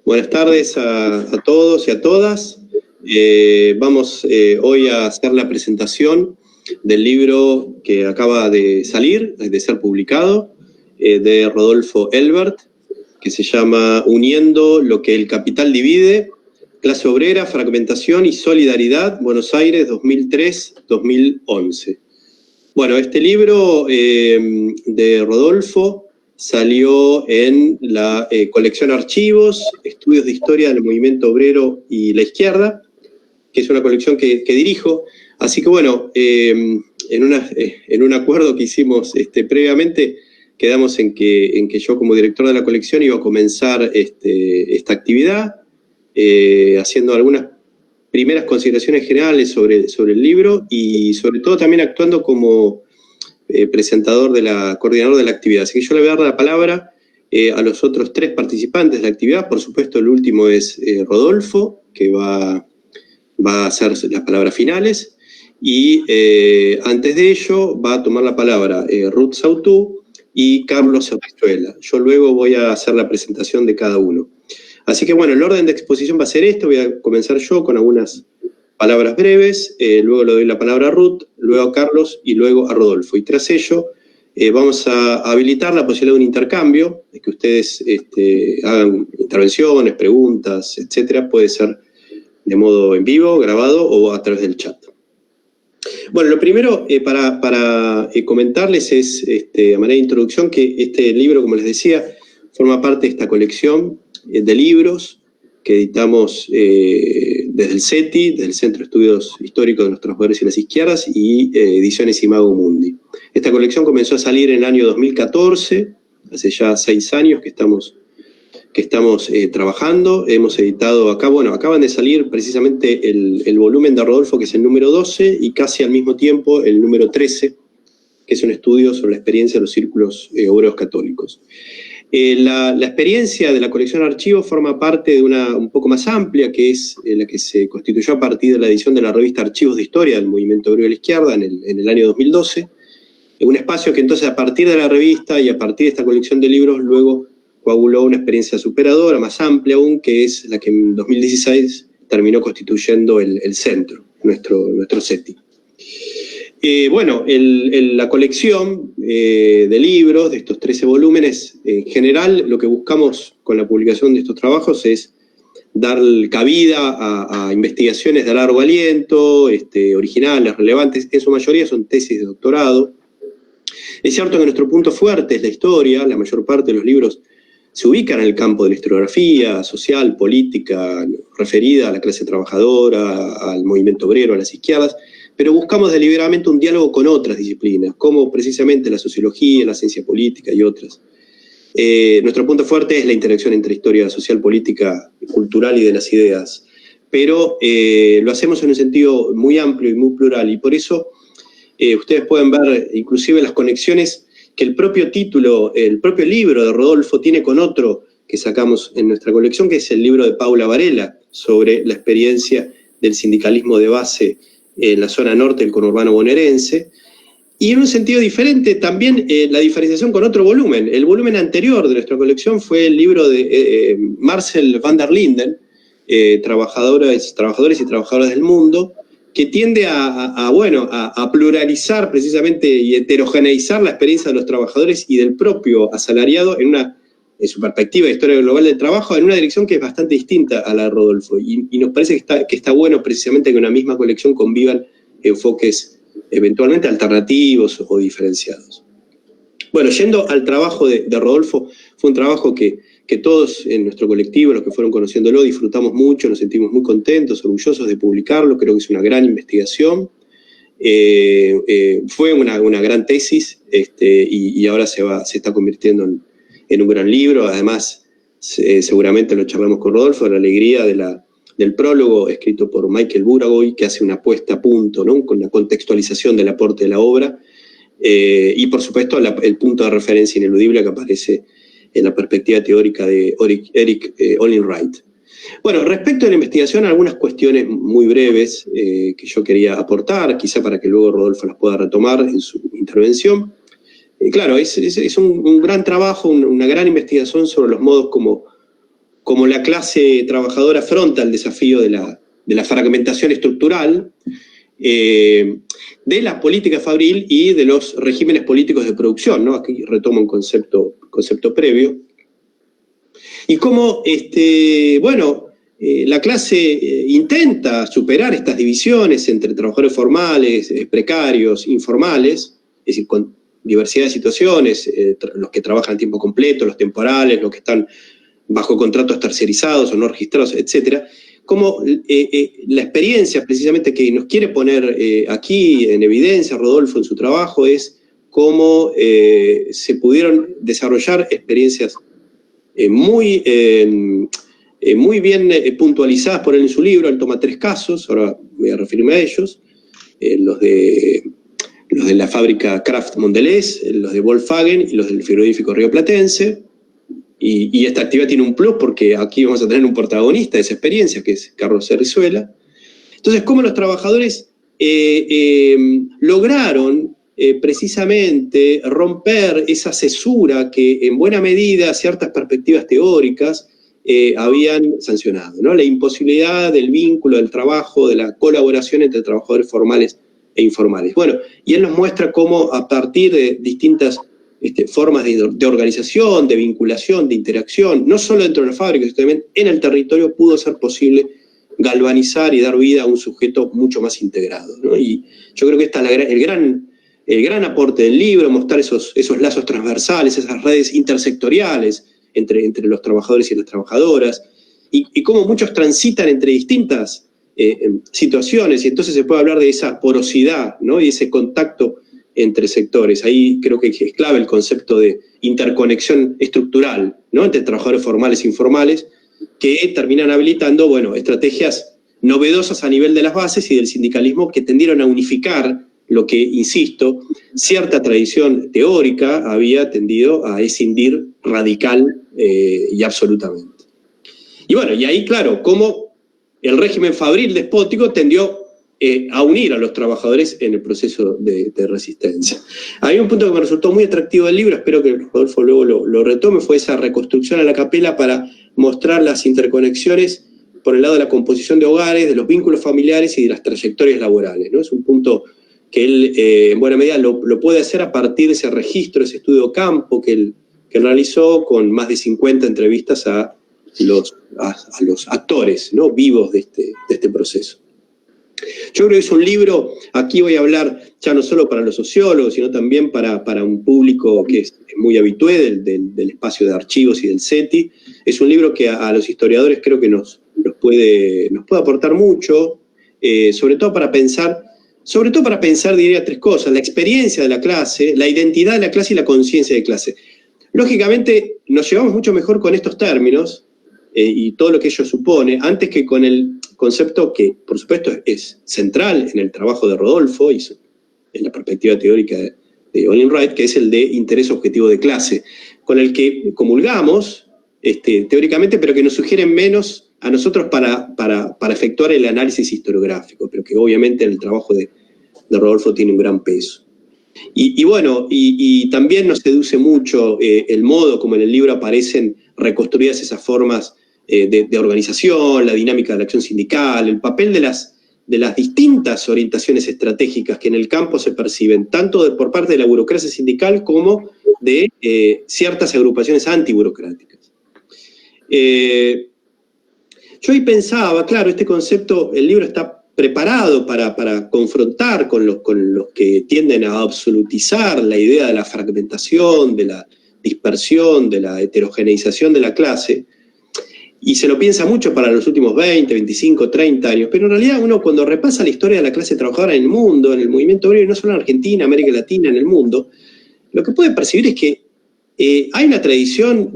Buenas tardes a todos y a todas. Vamos hoy a hacer la presentación del libro que acaba de salir, de ser publicado, de Rodolfo Elbert, que se llama Uniendo lo que el capital divide, clase obrera, fragmentación y solidaridad, Buenos Aires 2003-2011. Bueno, este libro de Rodolfo salió en la colección Archivos, Estudios de Historia del Movimiento Obrero y la Izquierda, que es una colección que dirijo. Así que bueno, en un acuerdo que hicimos previamente, quedamos en que yo como director de la colección iba a comenzar esta actividad, haciendo algunas primeras consideraciones generales sobre el libro y sobre todo también actuando como coordinador de la actividad. Así que yo le voy a dar la palabra a los otros tres participantes de la actividad. Por supuesto, el último es Rodolfo, que va a hacer las palabras finales. Y antes de ello va a tomar la palabra Ruth Sautú y Carlos Sapizuela. Yo luego voy a hacer la presentación de cada uno. Así que bueno, el orden de exposición va a ser este. Voy a comenzar yo con algunas palabras breves, luego le doy la palabra a Ruth, luego a Carlos y luego a Rodolfo. Y tras ello vamos a habilitar la posibilidad de un intercambio, de que ustedes hagan intervenciones, preguntas, etcétera. Puede ser de modo en vivo, grabado o a través del chat. Bueno, lo primero para comentarles es, a manera de introducción, que este libro, como les decía, forma parte de esta colección de libros que editamos desde el CETI, desde el Centro de Estudios Históricos de los Trabajadores y las Izquierdas, y Ediciones Imago Mundi. Esta colección comenzó a salir en el año 2014, hace ya 6 años que estamos trabajando. Hemos editado acá, bueno, acaban de salir precisamente el volumen de Rodolfo, que es el número 12, y casi al mismo tiempo el número 13, que es un estudio sobre la experiencia de los círculos obreros católicos. La experiencia de la colección Archivos forma parte de una un poco más amplia, que es la que se constituyó a partir de la edición de la revista Archivos de Historia del Movimiento Obrero de la Izquierda en el año 2012. Un espacio que entonces, a partir de la revista y a partir de esta colección de libros, luego coaguló una experiencia superadora, más amplia aún, que es la que en 2016 terminó constituyendo el centro, nuestro CETI. Bueno, la colección de libros, de estos 13 volúmenes, en general lo que buscamos con la publicación de estos trabajos es dar cabida a investigaciones de largo aliento, originales, relevantes. En su mayoría son tesis de doctorado. Es cierto que nuestro punto fuerte es la historia. La mayor parte de los libros se ubican en el campo de la historiografía social, política, referida a la clase trabajadora, al movimiento obrero, a las izquierdas, pero buscamos deliberadamente un diálogo con otras disciplinas, como precisamente la sociología, la ciencia política y otras. Nuestro punto fuerte es la interacción entre historia social, política, cultural y de las ideas, pero lo hacemos en un sentido muy amplio y muy plural, y por eso ustedes pueden ver inclusive las conexiones que el propio título, el propio libro de Rodolfo tiene con otro que sacamos en nuestra colección, que es el libro de Paula Varela, sobre la experiencia del sindicalismo de base en la zona norte del conurbano bonaerense. Y en un sentido diferente también la diferenciación con otro volumen. El volumen anterior de nuestra colección fue el libro de Marcel van der Linden, Trabajadores y Trabajadoras del Mundo, que tiende a pluralizar precisamente y heterogeneizar la experiencia de los trabajadores y del propio asalariado en su perspectiva de historia global del trabajo, en una dirección que es bastante distinta a la de Rodolfo. Y nos parece que está bueno precisamente que en una misma colección convivan enfoques eventualmente alternativos o diferenciados. Bueno, yendo al trabajo de Rodolfo, fue un trabajo que todos en nuestro colectivo, los que fueron conociéndolo, disfrutamos mucho, nos sentimos muy contentos, orgullosos de publicarlo. Creo que es una gran investigación. Fue una gran tesis y ahora se está convirtiendo en un gran libro. Además, seguramente lo charlamos con Rodolfo, la alegría del prólogo escrito por Michael Buragoy, que hace una puesta a punto, ¿no?, con la contextualización del aporte de la obra, y por supuesto el punto de referencia ineludible que aparece en la perspectiva teórica de Eric Olin Wright. Bueno, respecto a la investigación, algunas cuestiones muy breves que yo quería aportar, quizá para que luego Rodolfo las pueda retomar en su intervención. Claro, es un gran trabajo, una gran investigación sobre los modos como como la clase trabajadora afronta el desafío de la fragmentación estructural, de la política fabril y de los regímenes políticos de producción, ¿no? Aquí retomo un concepto previo. Y cómo, la clase intenta superar estas divisiones entre trabajadores formales, precarios, informales, es decir, con diversidad de situaciones, los que trabajan a tiempo completo, los temporales, los que están bajo contratos tercerizados o no registrados, etcétera. Como la experiencia precisamente que nos quiere poner aquí en evidencia Rodolfo en su trabajo es cómo se pudieron desarrollar experiencias muy bien puntualizadas por él en su libro. Él toma 3 casos, ahora voy a referirme a ellos, los de la fábrica Kraft Mondelez, los de Volkswagen y los del frigorífico rioplatense. Y esta actividad tiene un plus porque aquí vamos a tener un protagonista de esa experiencia, que es Carlos Cerrizuela. Entonces, cómo los trabajadores lograron precisamente romper esa cesura que en buena medida ciertas perspectivas teóricas habían sancionado, ¿no? La imposibilidad del vínculo, del trabajo, de la colaboración entre trabajadores formales e informales. Bueno, y él nos muestra cómo a partir de distintas formas de organización, de vinculación, de interacción, no solo dentro de la fábrica, sino también en el territorio, pudo ser posible galvanizar y dar vida a un sujeto mucho más integrado, ¿no? Y yo creo que esta es el gran aporte del libro, mostrar esos lazos transversales, esas redes intersectoriales entre los trabajadores y las trabajadoras, y cómo muchos transitan entre distintas situaciones, y entonces se puede hablar de esa porosidad, ¿no? Y ese contacto entre sectores. Ahí creo que es clave el concepto de interconexión estructural, ¿no? Entre trabajadores formales e informales, que terminan habilitando, estrategias novedosas a nivel de las bases y del sindicalismo que tendieron a unificar lo que, insisto, cierta tradición teórica había tendido a escindir radical y absolutamente. Y ahí, claro, cómo el régimen fabril despótico tendió a unir a los trabajadores en el proceso de resistencia. Hay un punto que me resultó muy atractivo del libro, espero que Rodolfo luego lo retome, fue esa reconstrucción a la capela para mostrar las interconexiones por el lado de la composición de hogares, de los vínculos familiares y de las trayectorias laborales, ¿no? Es un punto que él, en buena medida, lo puede hacer a partir de ese registro, ese estudio de campo que él realizó con más de 50 entrevistas a los actores, ¿no? Vivos de este proceso. Yo creo que es un libro, aquí voy a hablar ya no solo para los sociólogos, sino también para un público que es muy habitué del espacio de archivos y del CETI. Es un libro que a los historiadores creo que nos puede aportar mucho, sobre todo para pensar, diría 3 cosas: la experiencia de la clase, la identidad de la clase y la conciencia de clase. Lógicamente nos llevamos mucho mejor con estos términos y todo lo que ello supone, antes que con el concepto que, por supuesto, es central en el trabajo de Rodolfo y en la perspectiva teórica de Olin Wright, que es el de interés objetivo de clase, con el que comulgamos teóricamente, pero que nos sugieren menos a nosotros para efectuar el análisis historiográfico, pero que obviamente en el trabajo de Rodolfo tiene un gran peso. Y también nos seduce mucho el modo como en el libro aparecen reconstruidas esas formas de organización, la dinámica de la acción sindical, el papel de las distintas orientaciones estratégicas que en el campo se perciben, tanto por parte de la burocracia sindical como de ciertas agrupaciones antiburocráticas. Yo ahí pensaba, claro, este concepto, el libro está preparado para confrontar con los que tienden a absolutizar la idea de la fragmentación, de la dispersión, de la heterogeneización de la clase, y se lo piensa mucho para los últimos 20, 25, 30 años, pero en realidad uno cuando repasa la historia de la clase trabajadora en el mundo, en el movimiento obrero, no solo en Argentina, América Latina, en el mundo, lo que puede percibir es que hay una tradición,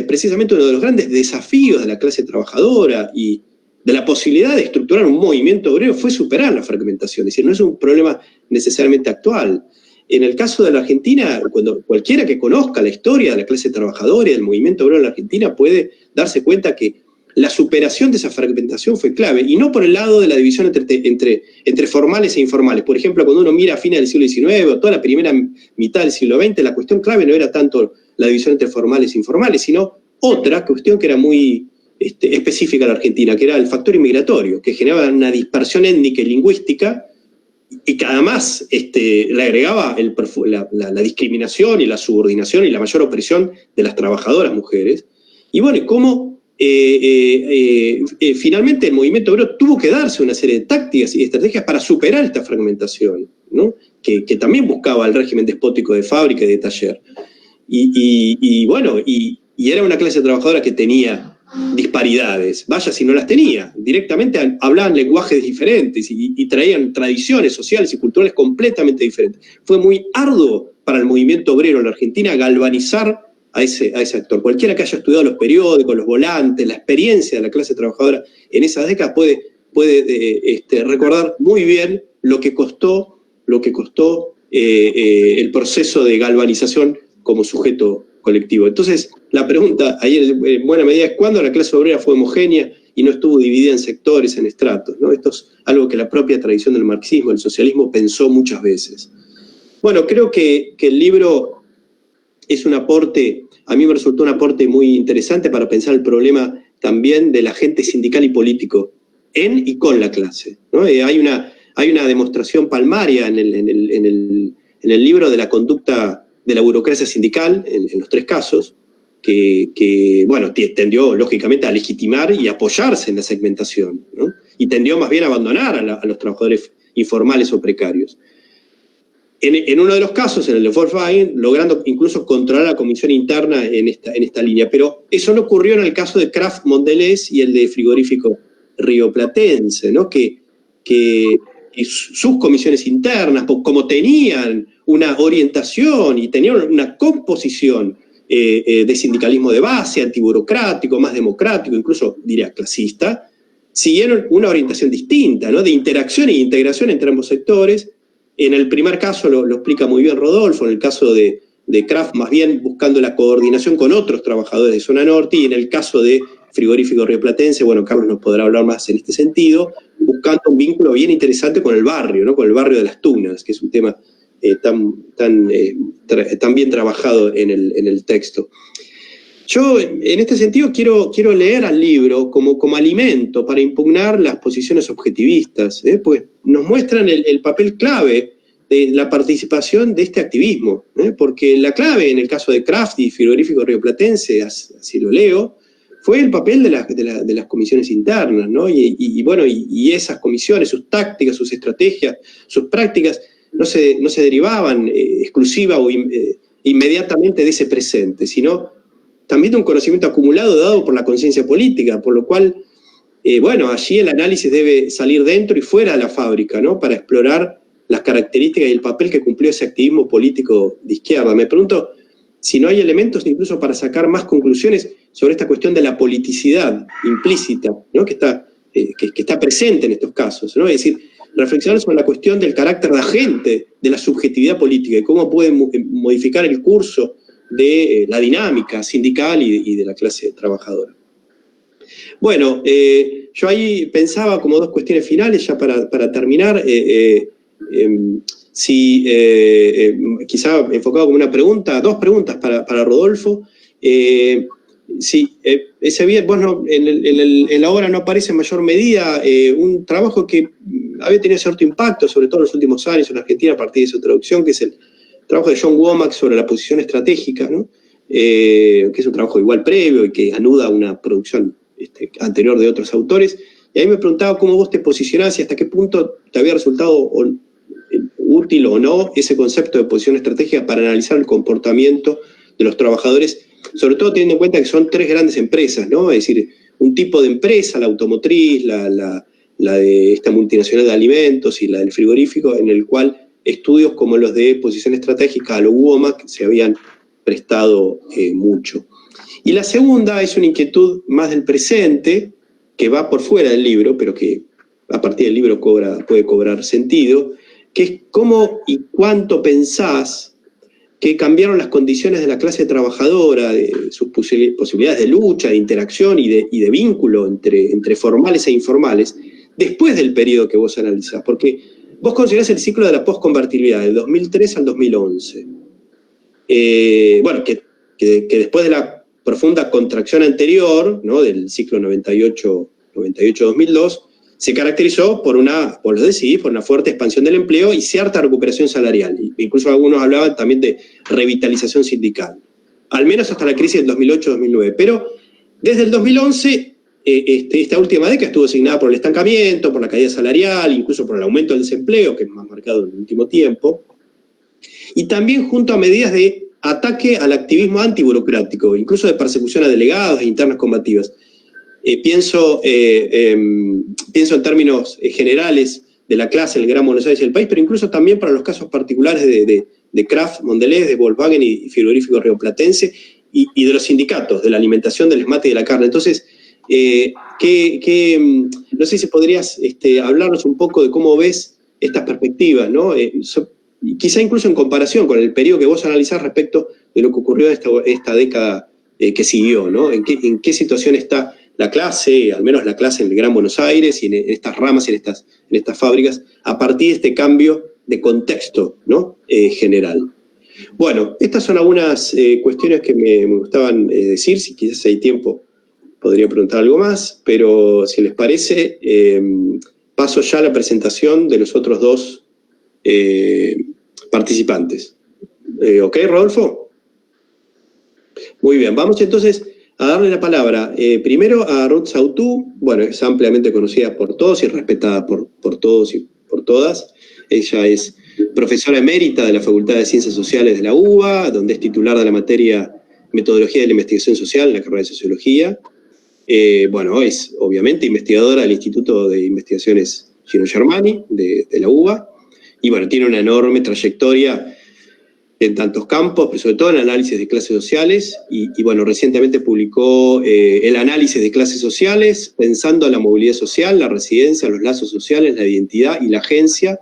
precisamente uno de los grandes desafíos de la clase trabajadora y de la posibilidad de estructurar un movimiento obrero fue superar la fragmentación, es decir, no es un problema necesariamente actual. En el caso de la Argentina, cuando cualquiera que conozca la historia de la clase trabajadora y del movimiento obrero en la Argentina puede darse cuenta que la superación de esa fragmentación fue clave, y no por el lado de la división entre formales e informales. Por ejemplo, cuando uno mira a fines del siglo XIX o toda la primera mitad del siglo XX, la cuestión clave no era tanto la división entre formales e informales, sino otra cuestión que era muy específica a la Argentina, que era el factor inmigratorio, que generaba una dispersión étnica y lingüística, y que además le agregaba la discriminación y la subordinación y la mayor opresión de las trabajadoras mujeres. Y bueno, cómo finalmente el movimiento obrero tuvo que darse una serie de tácticas y estrategias para superar esta fragmentación, ¿no? que también buscaba el régimen despótico de fábrica y de taller. Y era una clase trabajadora que tenía disparidades, vaya si no las tenía, directamente hablaban lenguajes diferentes y traían tradiciones sociales y culturales completamente diferentes. Fue muy arduo para el movimiento obrero en la Argentina galvanizar a ese actor. Cualquiera que haya estudiado los periódicos, los volantes, la experiencia de la clase trabajadora en esas décadas puede recordar muy bien lo que costó el proceso de galvanización como sujeto colectivo. Entonces, la pregunta ahí en buena medida es ¿cuándo la clase obrera fue homogénea y no estuvo dividida en sectores, en estratos, ¿no? Esto es algo que la propia tradición del marxismo, el socialismo, pensó muchas veces. Bueno, creo que el libro es un aporte, a mí me resultó un aporte muy interesante para pensar el problema también del agente sindical y político en y con la clase, ¿no? Hay una demostración palmaria en el libro de la conducta de la burocracia sindical, en los tres casos, que bueno, tendió lógicamente a legitimar y apoyarse en la segmentación, ¿no? Y tendió más bien a abandonar a los trabajadores informales o precarios. En uno de los casos, en el de Volkswagen, logrando incluso controlar la comisión interna en esta línea, pero eso no ocurrió en el caso de Kraft Mondelez y el de Frigorífico Rioplatense, ¿no? Que sus comisiones internas, como tenían una orientación y tenían una composición de sindicalismo de base, antiburocrático, más democrático, incluso diría clasista, siguieron una orientación distinta, ¿no? De interacción e integración entre ambos sectores. En el primer caso lo explica muy bien Rodolfo, en el caso de Kraft más bien buscando la coordinación con otros trabajadores de zona norte, y en el caso de Frigorífico Rioplatense, bueno, Carlos nos podrá hablar más en este sentido, buscando un vínculo bien interesante con el barrio, ¿no? Con el barrio de Las Tunas, que es un tema tan bien trabajado en el texto. Yo, en este sentido, quiero leer al libro como alimento para impugnar las posiciones objetivistas, pues nos muestran el papel clave de la participación de este activismo, porque la clave en el caso de Kraft y Frigorífico Rioplatense, así lo leo, fue el papel de las comisiones internas, ¿no? Y esas comisiones, sus tácticas, sus estrategias, sus prácticas, no se derivaban exclusiva o inmediatamente de ese presente, sino también de un conocimiento acumulado dado por la conciencia política, por lo cual, allí el análisis debe salir dentro y fuera de la fábrica, ¿no? Para explorar las características y el papel que cumplió ese activismo político de izquierda. Me pregunto si no hay elementos incluso para sacar más conclusiones sobre esta cuestión de la politicidad implícita, ¿no? que está presente en estos casos, ¿no? Es decir, reflexionar sobre la cuestión del carácter de agente de la subjetividad política y cómo puede modificar el curso de la dinámica sindical y de la clase trabajadora. Bueno, yo ahí pensaba como dos cuestiones finales ya para terminar, quizá enfocado como una pregunta, dos preguntas para Rodolfo. Ese bien, bueno, en la obra no aparece en mayor medida un trabajo que había tenido cierto impacto, sobre todo en los últimos años en Argentina a partir de su traducción, que es el trabajo de John Womack sobre la posición estratégica, ¿no? Que es un trabajo igual previo y que anuda a una producción anterior de otros autores. Y ahí me preguntaba cómo vos te posicionás y hasta qué punto te había resultado útil o no ese concepto de posición estratégica para analizar el comportamiento de los trabajadores, sobre todo teniendo en cuenta que son tres grandes empresas, ¿no? Es decir, un tipo de empresa, la automotriz, la de esta multinacional de alimentos y la del frigorífico, en el cual estudios como los de posición estratégica a lo Womack se habían prestado mucho. Y la segunda es una inquietud más del presente, que va por fuera del libro, pero que a partir del libro puede cobrar sentido, que es cómo y cuánto pensás que cambiaron las condiciones de la clase trabajadora, de sus posibilidades de lucha, de interacción y de vínculo entre formales e informales, después del periodo que vos analizás. Porque vos considerás el ciclo de la postconvertibilidad, del 2003 al 2011. Que después de la profunda contracción anterior, ¿no?, del ciclo 98-2002, se caracterizó por una fuerte expansión del empleo y cierta recuperación salarial. Incluso algunos hablaban también de revitalización sindical, al menos hasta la crisis del 2008-2009. Pero desde el 2011, esta última década estuvo asignada por el estancamiento, por la caída salarial, incluso por el aumento del desempleo, que es más marcado en el último tiempo, y también junto a medidas de ataque al activismo antiburocrático, incluso de persecución a delegados e internas combativas. Pienso en términos generales de la clase, el Gran Buenos Aires y el país, pero incluso también para los casos particulares de Kraft, Mondelez, de Volkswagen y Frigorífico Rioplatense, y de los sindicatos, de la alimentación, del esmate y de la carne. Entonces, no sé si podrías hablarnos un poco de cómo ves estas perspectivas, ¿no? Quizá incluso en comparación con el periodo que vos analizás respecto de lo que ocurrió esta década que siguió, ¿no? ¿En qué situación está la clase, al menos la clase en el Gran Buenos Aires y en estas ramas y en estas fábricas, a partir de este cambio de contexto, ¿no?, general? Bueno, estas son algunas cuestiones que me gustaban decir. Si quizás hay tiempo podría preguntar algo más, pero si les parece, paso ya a la presentación de los otros dos participantes. ¿Ok, Rodolfo? Muy bien, vamos entonces a darle la palabra primero a Ruth Sautú. Bueno, es ampliamente conocida por todos y respetada por todos y por todas. Ella es profesora emérita de la Facultad de Ciencias Sociales de la UBA, donde es titular de la materia Metodología de la Investigación Social en la carrera de Sociología. Bueno, es obviamente investigadora del Instituto de Investigaciones Gino Germani de la UBA, y bueno, tiene una enorme trayectoria en tantos campos, pero sobre todo en análisis de clases sociales, y bueno, recientemente publicó el análisis de clases sociales, pensando en la movilidad social, la residencia, los lazos sociales, la identidad y la agencia,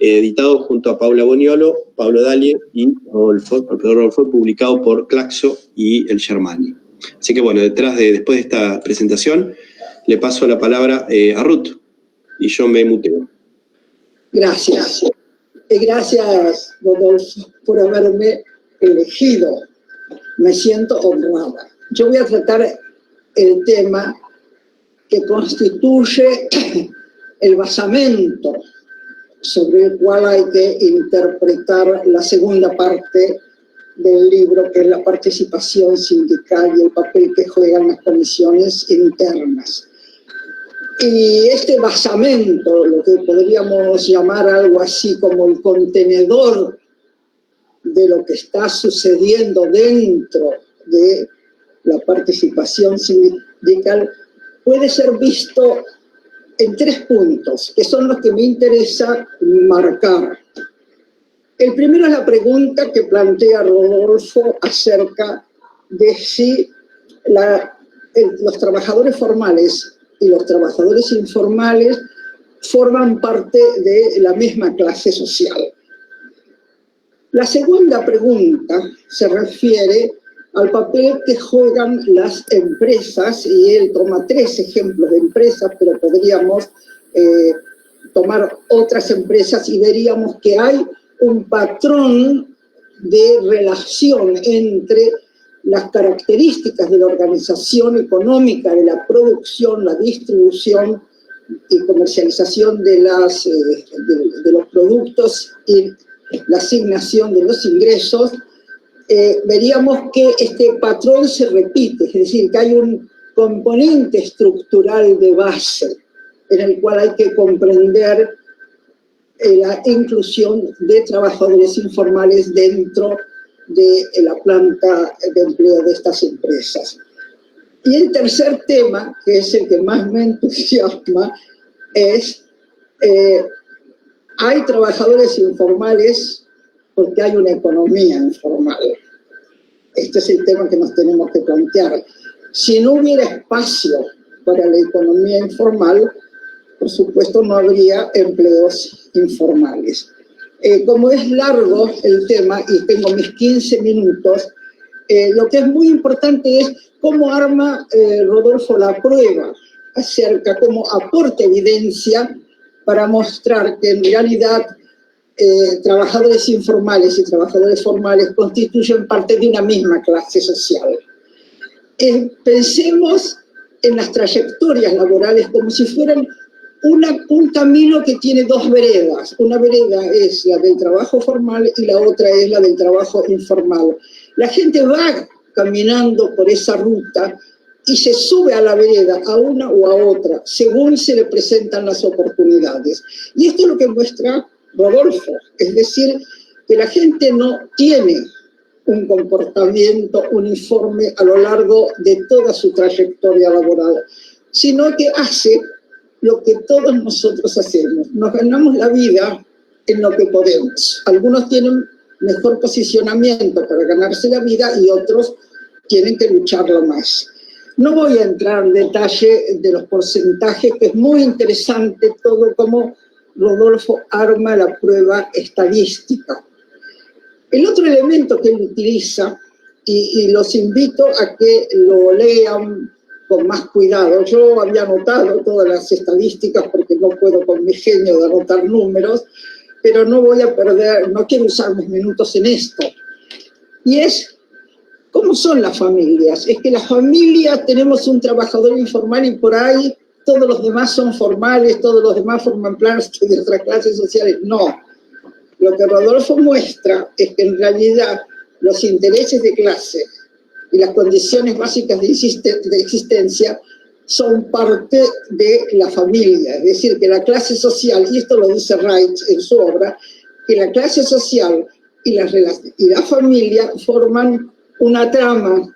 editado junto a Paula Boniolo, Pablo Dalie y Rodolfo, publicado por Claxo y el Germani. Así que bueno, después de esta presentación, le paso la palabra a Ruth, y yo me muteo. Gracias. Gracias, Rodolfo, por haberme elegido. Me siento honrada. Yo voy a tratar el tema que constituye el basamento sobre el cual hay que interpretar la segunda parte del libro, que es la participación sindical y el papel que juegan las comisiones internas. Y este basamento, lo que podríamos llamar algo así como el contenedor de lo que está sucediendo dentro de la participación sindical, puede ser visto en 3 puntos, que son los que me interesa marcar. El primero es la pregunta que plantea Rodolfo acerca de si los trabajadores formales y los trabajadores informales forman parte de la misma clase social. La segunda pregunta se refiere al papel que juegan las empresas, y él toma 3 ejemplos de empresas, pero podríamos tomar otras empresas y veríamos que hay un patrón de relación entre las características de la organización económica, de la producción, la distribución y comercialización de los productos y la asignación de los ingresos. Veríamos que este patrón se repite, es decir, que hay un componente estructural de base en el cual hay que comprender la inclusión de trabajadores informales dentro de la planta de empleo de estas empresas. Y el tercer tema, que es el que más me entusiasma, es hay trabajadores informales porque hay una economía informal. Este es el tema que nos tenemos que plantear. Si no hubiera espacio para la economía informal, por supuesto no habría empleos informales. Como es largo el tema y tengo mis 15 minutos, lo que es muy importante es cómo arma Rodolfo la prueba acerca, cómo aporta evidencia para mostrar que en realidad trabajadores informales y trabajadores formales constituyen parte de una misma clase social. pensemos en las trayectorias laborales como si fueran un camino que tiene dos veredas. Una vereda es la del trabajo formal y la otra es la del trabajo informal. La gente va caminando por esa ruta y se sube a la vereda, a una o a otra, según se le presentan las oportunidades. Y esto es lo que muestra Rodolfo, es decir, que la gente no tiene un comportamiento uniforme a lo largo de toda su trayectoria laboral, sino que hace lo que todos nosotros hacemos. Nos ganamos la vida en lo que podemos. Algunos tienen mejor posicionamiento para ganarse la vida y otros tienen que lucharlo más. No voy a entrar en detalle de los porcentajes, que es muy interesante todo cómo Rodolfo arma la prueba estadística. El otro elemento que él utiliza, y los invito a que lo lean con más cuidado. Yo había anotado todas las estadísticas porque no puedo con mi genio de anotar números, pero no voy a perder, no quiero usar mis minutos en esto. Y es, ¿cómo son las familias? Es que las familias tenemos un trabajador informal y por ahí todos los demás son formales, todos los demás forman planes de otras clases sociales. No. Lo que Rodolfo muestra es que en realidad los intereses de clase y las condiciones básicas de existencia son parte de la familia. Es decir, que la clase social, y esto lo dice Wright en su obra, que la clase social y la familia forman una trama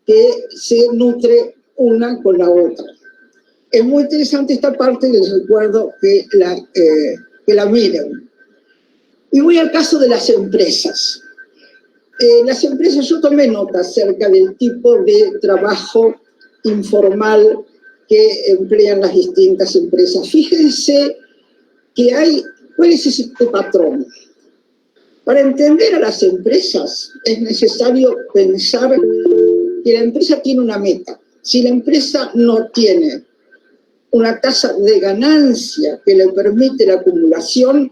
que se nutre una con la otra. Es muy interesante esta parte y les recuerdo que la miren. Y voy al caso de las empresas. Las empresas, yo tomé nota acerca del tipo de trabajo informal que emplean las distintas empresas. Fíjense que ¿cuál es ese patrón? Para entender a las empresas es necesario pensar que la empresa tiene una meta. Si la empresa no tiene una tasa de ganancia que le permite la acumulación,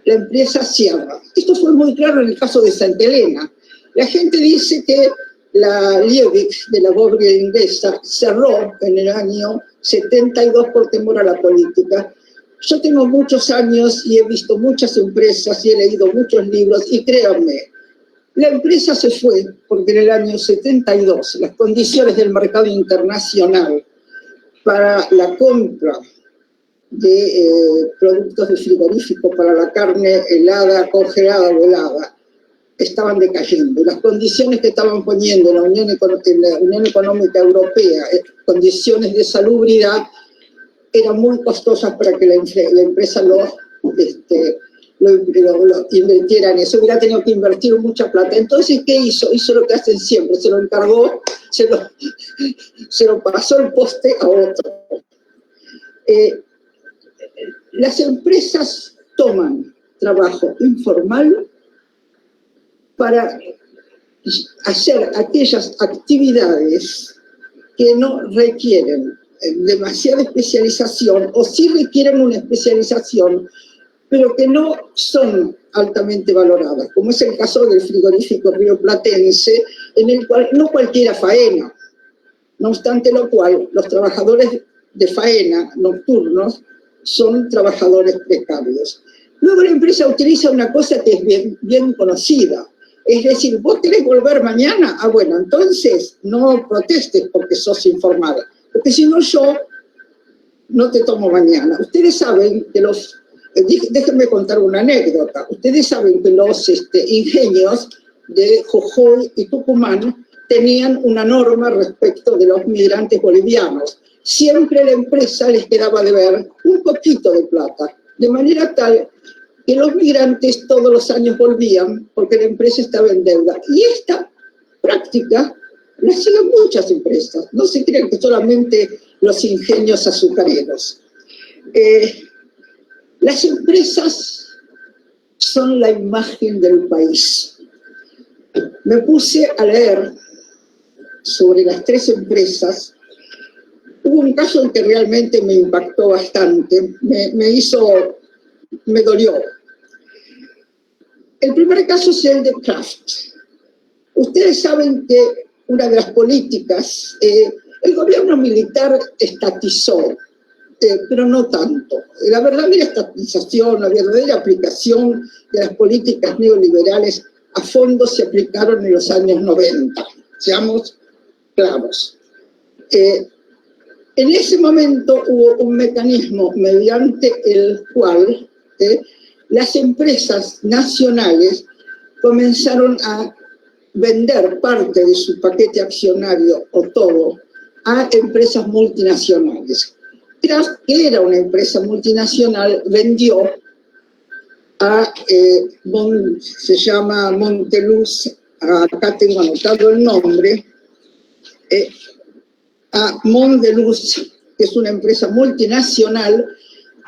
la empresa cierra. Esto fue muy claro en el caso de Santa Elena. La gente dice que la Liebig de la Bobria inglesa cerró en el año 72 por temor a la política. Yo tengo muchos años y he visto muchas empresas y he leído muchos libros y créanme, la empresa se fue porque en el año 72 las condiciones del mercado internacional para la compra de productos de frigorífico para la carne helada, congelada o helada, estaban decayendo. Las condiciones que estaban poniendo en la Unión Económica Europea, condiciones de salubridad, eran muy costosas para que la empresa lo invirtiera en eso. Hubiera tenido que invertir mucha plata. Entonces, ¿qué hizo? Hizo lo que hacen siempre, se lo encargó, se lo pasó el poste a otro. Las empresas toman trabajo informal para hacer aquellas actividades que no requieren demasiada especialización o sí requieren una especialización, pero que no son altamente valoradas, como es el caso del frigorífico rioplatense, en el cual no cualquiera faena. No obstante lo cual, los trabajadores de faena nocturnos son trabajadores precarios. Luego la empresa utiliza una cosa que es bien conocida. Es decir, ¿vos querés volver mañana? Ah, bueno, entonces no protestes porque sos informal. Porque si no, yo no te tomo mañana. Ustedes saben que déjenme contar una anécdota. Ustedes saben que los ingenios de Jujuy y Tucumán tenían una norma respecto de los migrantes bolivianos. Siempre la empresa les quedaba de ver un poquito de plata, de manera tal que los migrantes todos los años volvían porque la empresa estaba en deuda. Y esta práctica la siguen muchas empresas. No se crean que solamente los ingenios azucareros. Las empresas son la imagen del país. Me puse a leer sobre las tres empresas. Hubo un caso en que realmente me impactó bastante, me dolió. El primer caso es el de Kraft. Ustedes saben que una de las políticas, el gobierno militar estatizó, pero no tanto. La verdadera estatización, la verdadera aplicación de las políticas neoliberales a fondo se aplicaron en los años 90, seamos claros. En ese momento hubo un mecanismo mediante el cual las empresas nacionales comenzaron a vender parte de su paquete accionario o todo a empresas multinacionales. Kraft, que era una empresa multinacional, vendió a, se llama Mondeluz, acá tengo anotado el nombre, a Mondeluz, que es una empresa multinacional,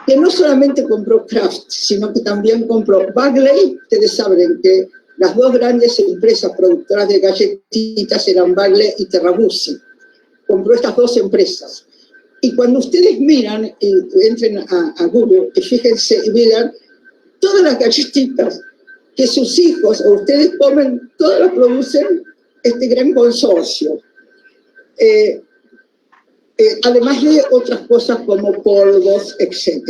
que no solamente compró Kraft, sino que también compró Bagley. Ustedes saben que las dos grandes empresas productoras de galletitas eran Bagley y Terrabuzzi. Compró estas dos empresas. Y cuando ustedes miran, entren a Google y fíjense y miran, todas las galletitas que sus hijos o ustedes comen, todas las producen este gran consorcio. Además de otras cosas como polvos, etc.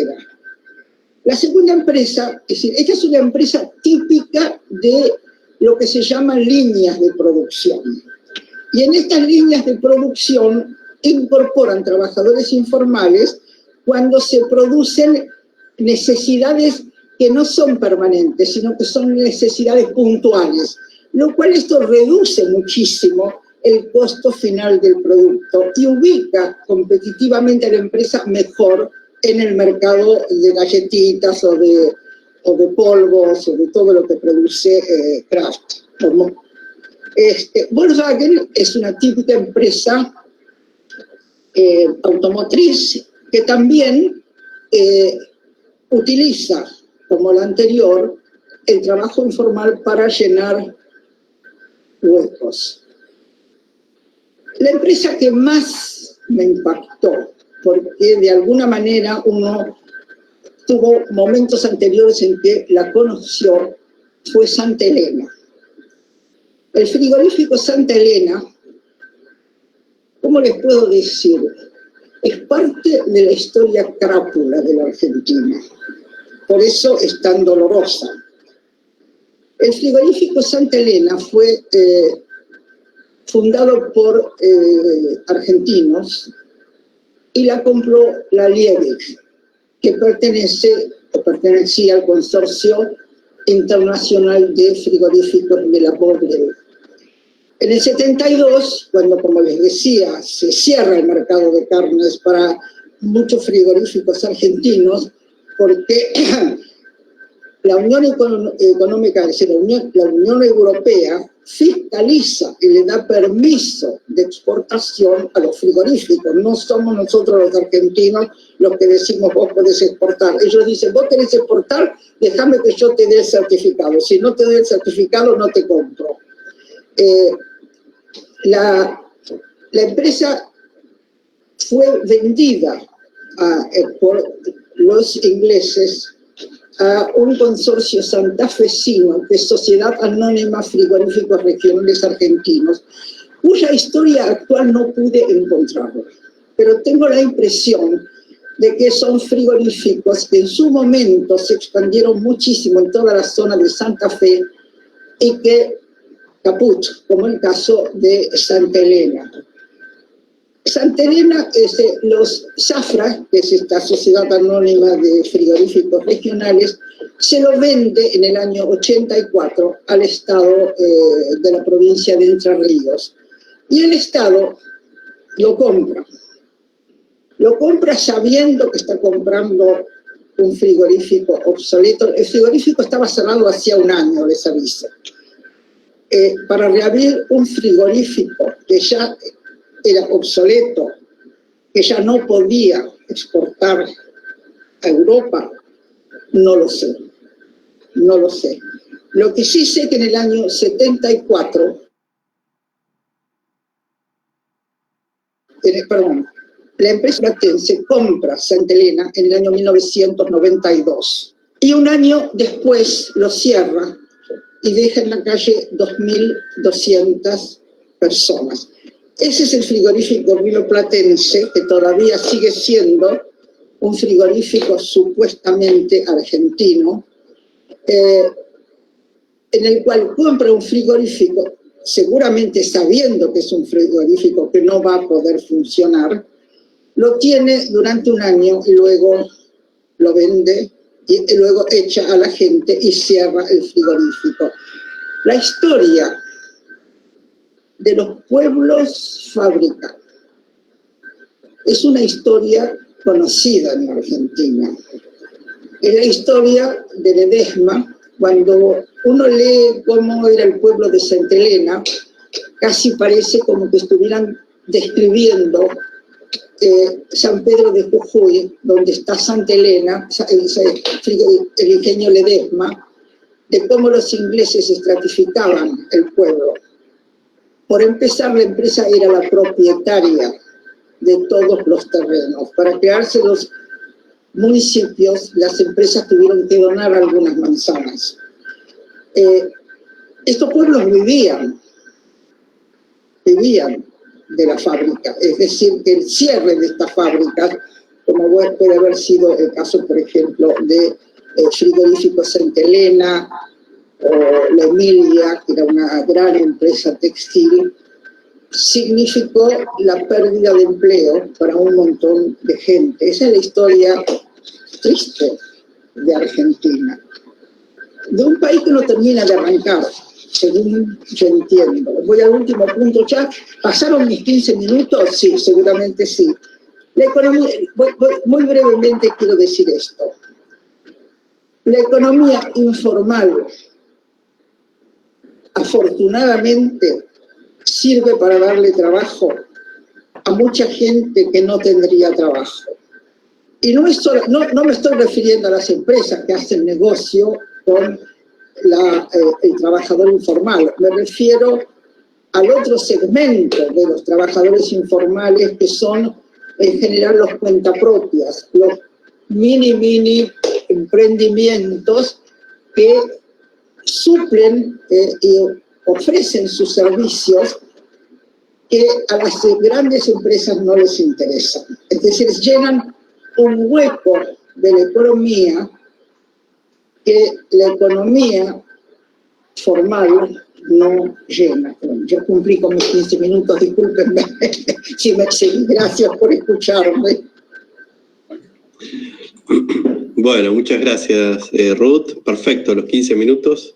La segunda empresa, es decir, esta es una empresa típica de lo que se llaman líneas de producción. Y en estas líneas de producción incorporan trabajadores informales cuando se producen necesidades que no son permanentes, sino que son necesidades puntuales, lo cual esto reduce muchísimo el costo final del producto y ubica competitivamente a la empresa mejor en el mercado de galletitas o de polvos o de todo lo que produce Kraft. Volkswagen es una típica empresa automotriz que también utiliza, como la anterior, el trabajo informal para llenar huecos. La empresa que más me impactó, porque de alguna manera uno tuvo momentos anteriores en que la conoció, fue Santa Elena. El frigorífico Santa Elena, ¿cómo les puedo decir? Es parte de la historia crápula de la Argentina. Por eso es tan dolorosa. El frigorífico Santa Elena fue fundado por argentinos y la compró la Liebig, que pertenecía al Consorcio Internacional de Frigoríficos de la Bordeaux. En el 72, cuando, como les decía, se cierra el mercado de carnes para muchos frigoríficos argentinos, porque la Unión Económica, es decir, la Unión Europea, fiscaliza y le da permiso de exportación a los frigoríficos. No somos nosotros los argentinos los que decimos vos podés exportar. Ellos dicen, vos querés exportar, déjame que yo te dé el certificado. Si no te doy el certificado, no te compro. La empresa fue vendida por los ingleses a un consorcio santafesino de Sociedad Anónima Frigoríficos Regionales Argentinos, cuya historia actual no pude encontrarla, pero tengo la impresión de que son frigoríficos que en su momento se expandieron muchísimo en toda la zona de Santa Fe y que caput, como el caso de Santa Elena. Santa Elena, los Zafra, que es esta sociedad anónima de frigoríficos regionales, se lo vende en el año 84 al Estado de la provincia de Entre Ríos. Y el Estado lo compra. Lo compra sabiendo que está comprando un frigorífico obsoleto. El frigorífico estaba cerrado hacía un año, les aviso. Para reabrir un frigorífico que ya era obsoleto, que ya no podía exportar a Europa, no lo sé. No lo sé. Lo que sí sé que en el año 74, la empresa platense compra Santa Elena en el año 1992 y un año después lo cierra y deja en la calle 2.200 personas. Ese es el frigorífico rioplatense, que todavía sigue siendo un frigorífico supuestamente argentino, en el cual compra un frigorífico, seguramente sabiendo que es un frigorífico que no va a poder funcionar, lo tiene durante un año y luego lo vende y luego echa a la gente y cierra el frigorífico. La historia de los pueblos fábrica es una historia conocida en Argentina. Es la historia de Ledesma. Cuando uno lee cómo era el pueblo de Santa Elena, casi parece como que estuvieran describiendo San Pedro de Jujuy, donde está Santa Elena, el ingenio Ledesma, de cómo los ingleses estratificaban el pueblo. Por empezar, la empresa era la propietaria de todos los terrenos. Para crearse los municipios, las empresas tuvieron que donar algunas manzanas. Estos pueblos vivían de la fábrica, es decir, que el cierre de estas fábricas, como puede haber sido el caso, por ejemplo, de Frigorífico Santa Elena, o la Emilia, que era una gran empresa textil, significó la pérdida de empleo para un montón de gente. Esa es la historia triste de Argentina, de un país que no termina de arrancar, según yo entiendo. Voy al último punto ya. ¿Pasaron mis 15 minutos? Sí, seguramente sí. La economía, muy brevemente quiero decir esto. La economía informal, afortunadamente, sirve para darle trabajo a mucha gente que no tendría trabajo. Y no me estoy refiriendo a las empresas que hacen negocio con el trabajador informal. Me refiero al otro segmento de los trabajadores informales, que son en general los cuentapropias, los mini emprendimientos que suplen y ofrecen sus servicios que a las grandes empresas no les interesan. Es decir, llenan un hueco de la economía que la economía formal no llena. Yo cumplí con mis 15 minutos, discúlpenme si me excedí. Gracias por escucharme. Bueno, muchas gracias, Ruth. Perfecto, los 15 minutos.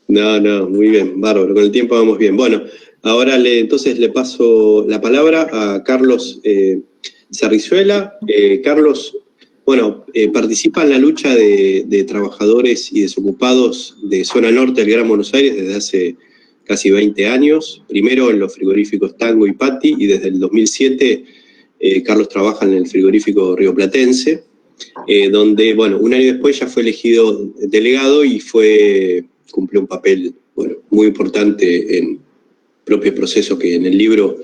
No, muy bien, bárbaro. Con el tiempo vamos bien. Bueno, ahora entonces le paso la palabra a Carlos Cerrizuela. Carlos, bueno, participa en la lucha de trabajadores y desocupados de zona norte del Gran Buenos Aires desde hace casi 20 años. Primero en los frigoríficos Tango y Patti, y desde el 2007 Carlos trabaja en el frigorífico rioplatense, donde, bueno, un año después ya fue elegido delegado y cumplió un papel, bueno, muy importante en propios procesos que en el libro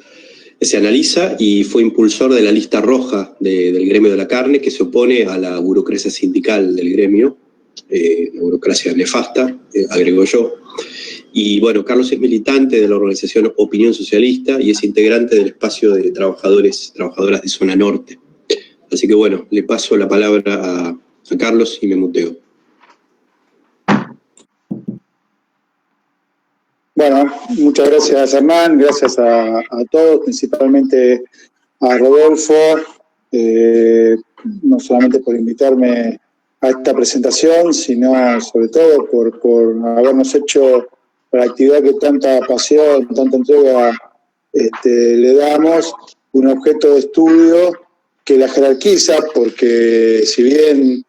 se analiza, y fue impulsor de la lista roja del gremio de la carne, que se opone a la burocracia sindical del gremio, la burocracia nefasta, agrego yo. Y bueno, Carlos es militante de la organización Opinión Socialista y es integrante del espacio de trabajadoras de zona norte. Así que bueno, le paso la palabra a Carlos y me muteo. Bueno, muchas gracias, Hernán, gracias a todos, principalmente a Rodolfo, no solamente por invitarme a esta presentación, sino sobre todo por habernos hecho la actividad que tanta pasión, tanta entrega le damos, un objeto de estudio que la jerarquiza, porque si bien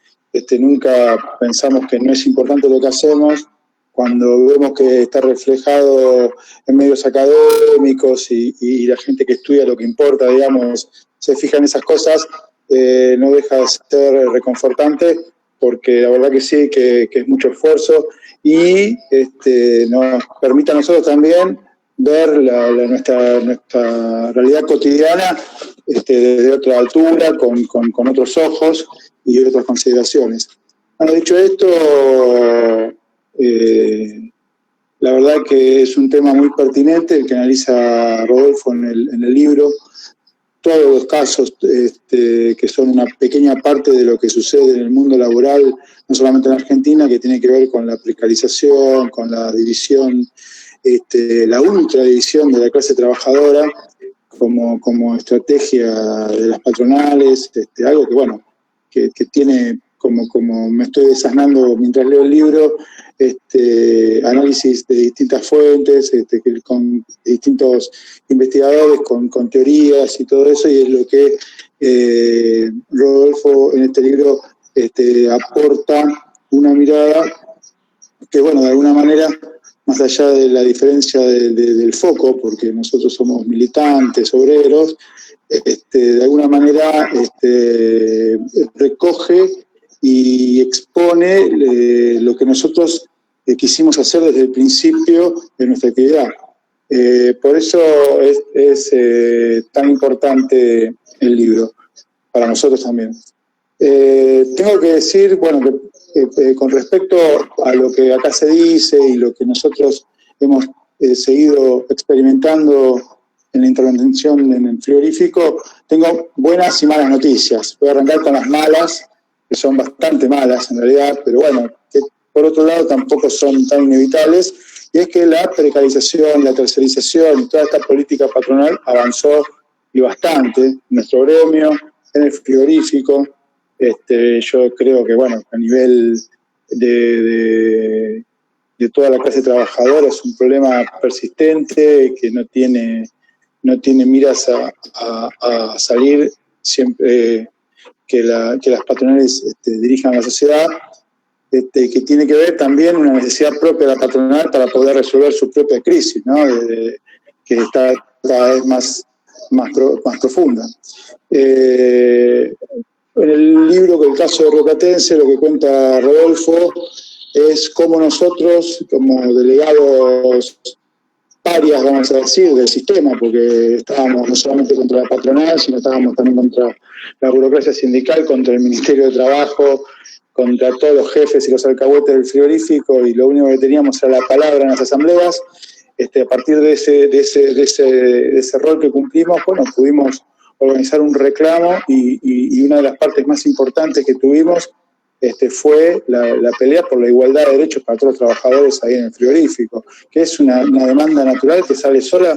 nunca pensamos que no es importante lo que hacemos, cuando vemos que está reflejado en medios académicos y la gente que estudia lo que importa, digamos, se fija en esas cosas, no deja de ser reconfortante, porque la verdad que sí, que es mucho esfuerzo y nos permite a nosotros también ver nuestra realidad cotidiana desde otra altura, con otros ojos y otras consideraciones. Bueno, dicho esto, La verdad que es un tema muy pertinente el que analiza Rodolfo en el libro. Todos los casos que son una pequeña parte de lo que sucede en el mundo laboral, no solamente en Argentina, que tiene que ver con la precarización, con la división, la ultradivisión de la clase trabajadora como estrategia de las patronales, algo que, bueno, que tiene, como me estoy desasnando mientras leo el libro, análisis de distintas fuentes, con distintos investigadores, con teorías y todo eso, y es lo que Rodolfo en este libro aporta una mirada que, bueno, de alguna manera, más allá de la diferencia del foco, porque nosotros somos militantes, obreros, de alguna manera recoge y expone lo que nosotros quisimos hacer desde el principio de nuestra actividad. Por eso es tan importante el libro, para nosotros también. Tengo que decir, bueno, que con respecto a lo que acá se dice y lo que nosotros hemos seguido experimentando en la intervención en el frigorífico, tengo buenas y malas noticias. Voy a arrancar con las malas, que son bastante malas en realidad, pero bueno, que por otro lado tampoco son tan inevitables, y es que la precarización, la tercerización y toda esta política patronal avanzó y bastante en nuestro gremio, en el frigorífico. Yo creo que, bueno, a nivel de toda la clase trabajadora es un problema persistente que no tiene miras a salir siempre que las patronales dirijan la sociedad, que tiene que ver también una necesidad propia de la patronal para poder resolver su propia crisis, ¿no? Que está cada vez más profunda. En el libro, con el caso de Rocatense, lo que cuenta Rodolfo es cómo nosotros, como delegados parias, vamos a decir, del sistema, porque estábamos no solamente contra la patronal, sino estábamos también contra la burocracia sindical, contra el Ministerio de Trabajo, contra todos los jefes y los alcahuetes del frigorífico, y lo único que teníamos era la palabra en las asambleas. A partir de ese rol que cumplimos, bueno, pudimos organizar un reclamo y una de las partes más importantes que tuvimos fue la pelea por la igualdad de derechos para todos los trabajadores ahí en el frigorífico, que es una demanda natural que sale sola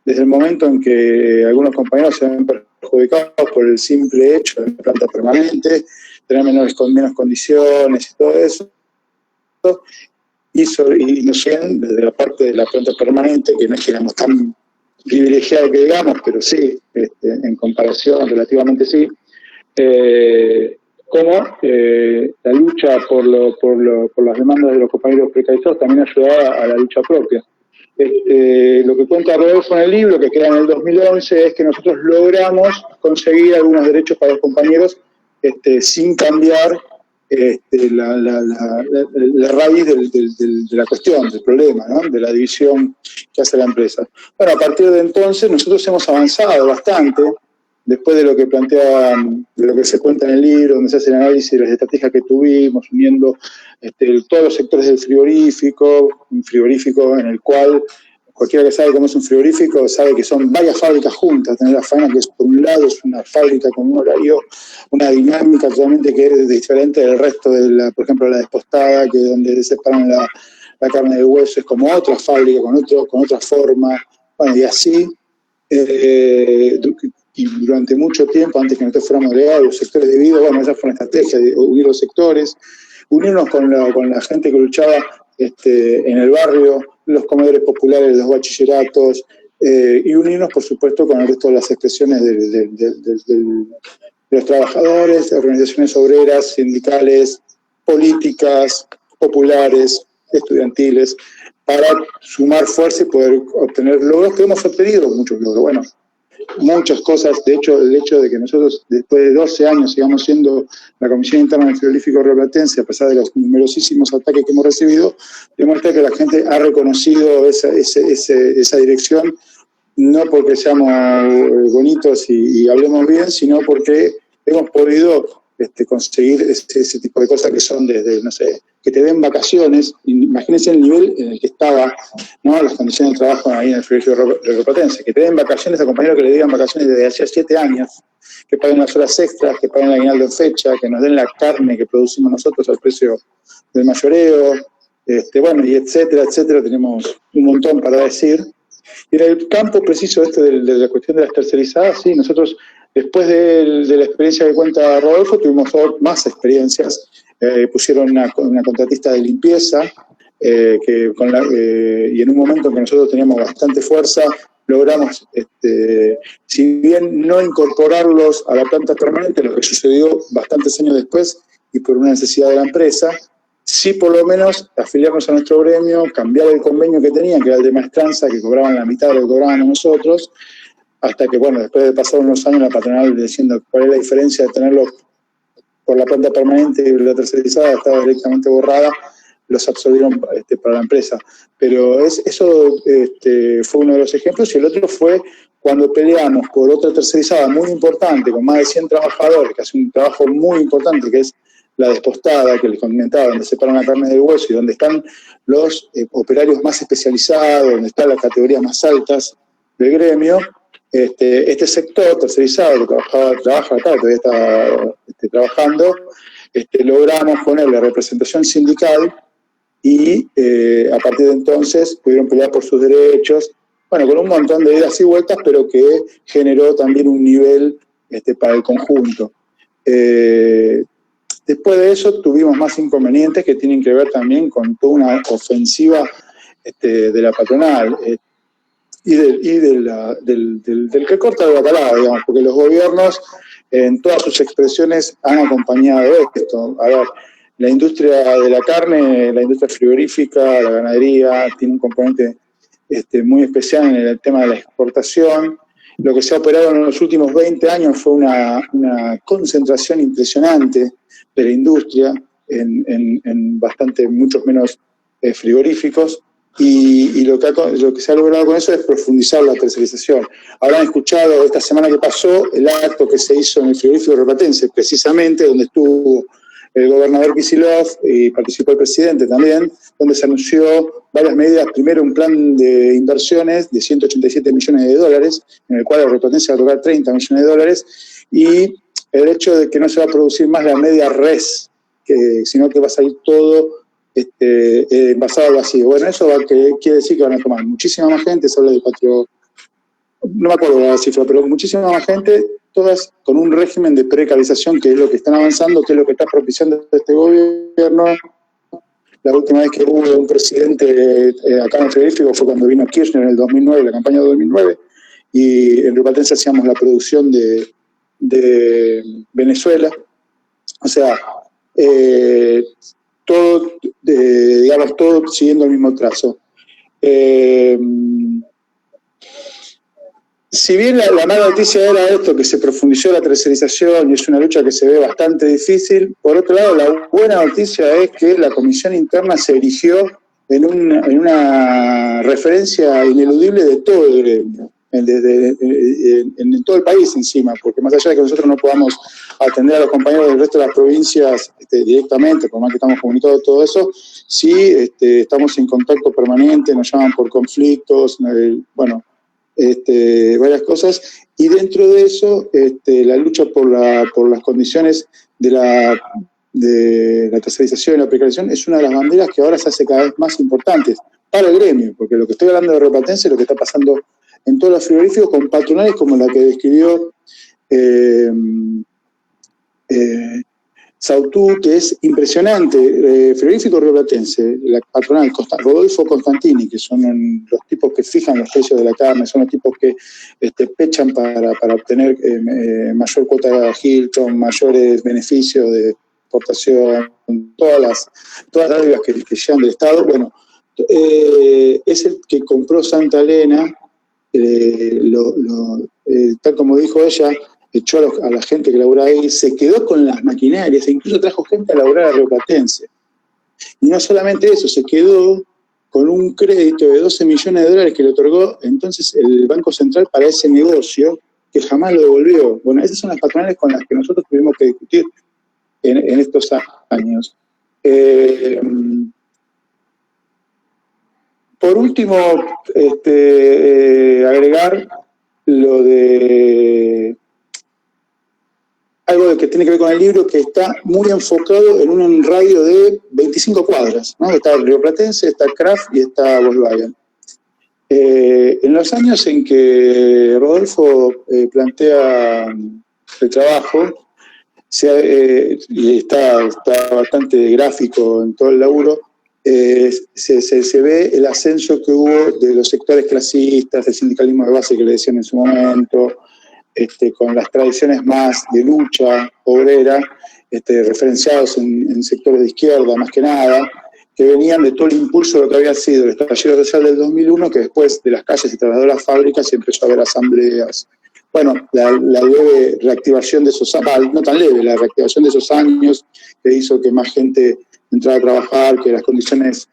desde el momento en que algunos compañeros se ven perjudicados por el simple hecho de la planta permanente, tener menos condiciones y todo eso. Y nos ven desde la parte de la planta permanente, que no es que éramos tan privilegiados que digamos, pero sí, en comparación relativamente sí, como la lucha por las demandas de los compañeros precarizados también ayudaba a la lucha propia. Lo que cuenta Rodolfo en el libro, que queda en el 2011, es que nosotros logramos conseguir algunos derechos para los compañeros sin cambiar la raíz de la cuestión, del problema, ¿no? De la división que hace la empresa. Bueno, a partir de entonces nosotros hemos avanzado bastante, después de lo que plantea, de lo que se cuenta en el libro, donde se hace el análisis de las estrategias que tuvimos, uniendo todos los sectores del frigorífico, un frigorífico en el cual cualquiera que sabe cómo es un frigorífico sabe que son varias fábricas juntas. Tener la faena, que es por un lado es una fábrica con un horario, una dinámica totalmente que es diferente del resto de por ejemplo, la despostada, que es donde separan la carne del hueso, es como otra fábrica con otra forma, bueno, y así. Y durante mucho tiempo, antes que nosotros fuéramos delegados, los sectores de vida, bueno, esa fue una estrategia de unir los sectores, unirnos con la gente que luchaba en el barrio, los comedores populares, los bachilleratos, y unirnos, por supuesto, con el resto de las expresiones de los trabajadores, de organizaciones obreras, sindicales, políticas, populares, estudiantiles, para sumar fuerza y poder obtener logros que hemos obtenido, muchos logros. Bueno, muchas cosas. De hecho, el hecho de que nosotros, después de 12 años, sigamos siendo la Comisión Interna del Frigorífico Rioplatense, a pesar de los numerosísimos ataques que hemos recibido, demuestra que la gente ha reconocido esa dirección, no porque seamos bonitos y hablemos bien, sino porque hemos podido conseguir ese tipo de cosas que son desde, no sé, que te den vacaciones. Imagínense el nivel en el que estaba, ¿no?, las condiciones de trabajo ahí en el frigorífico rioplatense, que te den vacaciones a compañeros que le digan vacaciones desde hacía 7 años, que paguen las horas extras, que paguen el aguinaldo en fecha, que nos den la carne que producimos nosotros al precio del mayoreo, bueno, y etcétera, etcétera. Tenemos un montón para decir. Y en el campo preciso de la cuestión de las tercerizadas, sí, nosotros, después de la experiencia que cuenta Rodolfo, tuvimos más experiencias. Pusieron una contratista de limpieza, y en un momento en que nosotros teníamos bastante fuerza, logramos, si bien no incorporarlos a la planta permanente, lo que sucedió bastantes años después y por una necesidad de la empresa, sí por lo menos afiliarnos a nuestro gremio, cambiar el convenio que tenían, que era el de maestranza, que cobraban la mitad de lo que cobrábamos nosotros, hasta que, bueno, después de pasar unos años la patronal diciendo cuál es la diferencia de tenerlo por la planta permanente y la tercerizada estaba directamente borrada, los absorbieron para la empresa. Pero eso fue uno de los ejemplos, y el otro fue cuando peleamos por otra tercerizada muy importante, con más de 100 trabajadores, que hace un trabajo muy importante, que es la despostada, que les comentaba, donde separan la carne del hueso y donde están los operarios más especializados, donde están las categorías más altas del gremio. Este sector tercerizado que trabaja acá, todavía está trabajando, logramos ponerle representación sindical y a partir de entonces pudieron pelear por sus derechos, bueno, con un montón de idas y vueltas, pero que generó también un nivel para el conjunto. Después de eso tuvimos más inconvenientes que tienen que ver también con toda una ofensiva de la patronal y del que corta el bacalao, digamos, porque los gobiernos en todas sus expresiones han acompañado esto. A ver, la industria de la carne, la industria frigorífica, la ganadería, tiene un componente muy especial en el tema de la exportación. Lo que se ha operado en los últimos 20 años fue una concentración impresionante de la industria en muchos menos frigoríficos, y lo que se ha logrado con eso es profundizar la tercerización. Habrán escuchado esta semana que pasó el acto que se hizo en el frigorífico rioplatense, precisamente donde estuvo el gobernador Kicillof y participó el presidente también, donde se anunció varias medidas. Primero, un plan de inversiones de 187 millones de dólares, en el cual el rioplatense va a tocar 30 millones de dólares, y el hecho de que no se va a producir más la media res, sino que va a salir todo envasado al vacío. Bueno, eso quiere decir que van a tomar muchísima más gente, se habla de 4, no me acuerdo la cifra, pero muchísima más gente, todas con un régimen de precarización, que es lo que están avanzando, que es lo que está propiciando este gobierno. La última vez que hubo un presidente acá en el frigorífico fue cuando vino Kirchner en el 2009, la campaña de 2009, y en Rioplatense hacíamos la producción de Venezuela. O sea, todo siguiendo el mismo trazo. Si bien la mala noticia era esto, que se profundizó la tercerización y es una lucha que se ve bastante difícil, por otro lado, la buena noticia es que la comisión interna se erigió en una referencia ineludible de todo el gremio, en todo el país encima, porque más allá de que nosotros no podamos atender a los compañeros del resto de las provincias directamente, por más que estamos comunicados de todo eso, sí estamos en contacto permanente, nos llaman por conflictos, varias cosas, y dentro de eso la lucha por las condiciones de la tercerización y la precarización es una de las banderas que ahora se hace cada vez más importantes para el gremio, porque lo que estoy hablando de Rioplatense es lo que está pasando en todos los frigoríficos con patronales como la que describió Sautú, que es impresionante. Frigorífico rioplatense, la patronal Rodolfo Constantini, que son los tipos que fijan los precios de la carne, son los tipos que pechan para obtener mayor cuota de Hilton, mayores beneficios de exportación, todas las dádivas que llegan del Estado. Bueno, es el que compró Santa Elena, tal como dijo ella, echó a la gente que labura ahí, se quedó con las maquinarias e incluso trajo gente a laburar a Rioplatense. Y no solamente eso, se quedó con un crédito de 12 millones de dólares que le otorgó entonces el Banco Central para ese negocio, que jamás lo devolvió. Bueno, esas son las patronales con las que nosotros tuvimos que discutir en estos años. Por último, agregar lo de algo que tiene que ver con el libro, que está muy enfocado en un radio de 25 cuadras, ¿no? Está el Rioplatense, está Kraft y está Volkswagen. En los años en que Rodolfo plantea el trabajo, y está bastante gráfico en todo el laburo, se ve el ascenso que hubo de los sectores clasistas, del sindicalismo de base que le decían en su momento, con las tradiciones más de lucha obrera, referenciados en sectores de izquierda más que nada, que venían de todo el impulso de lo que había sido el estallido social del 2001, que después de las calles se trasladó a las fábricas y empezó a haber asambleas. Bueno, la leve reactivación de esos años, no tan leve, la reactivación de esos años que hizo que más gente entrara a trabajar, que las condiciones,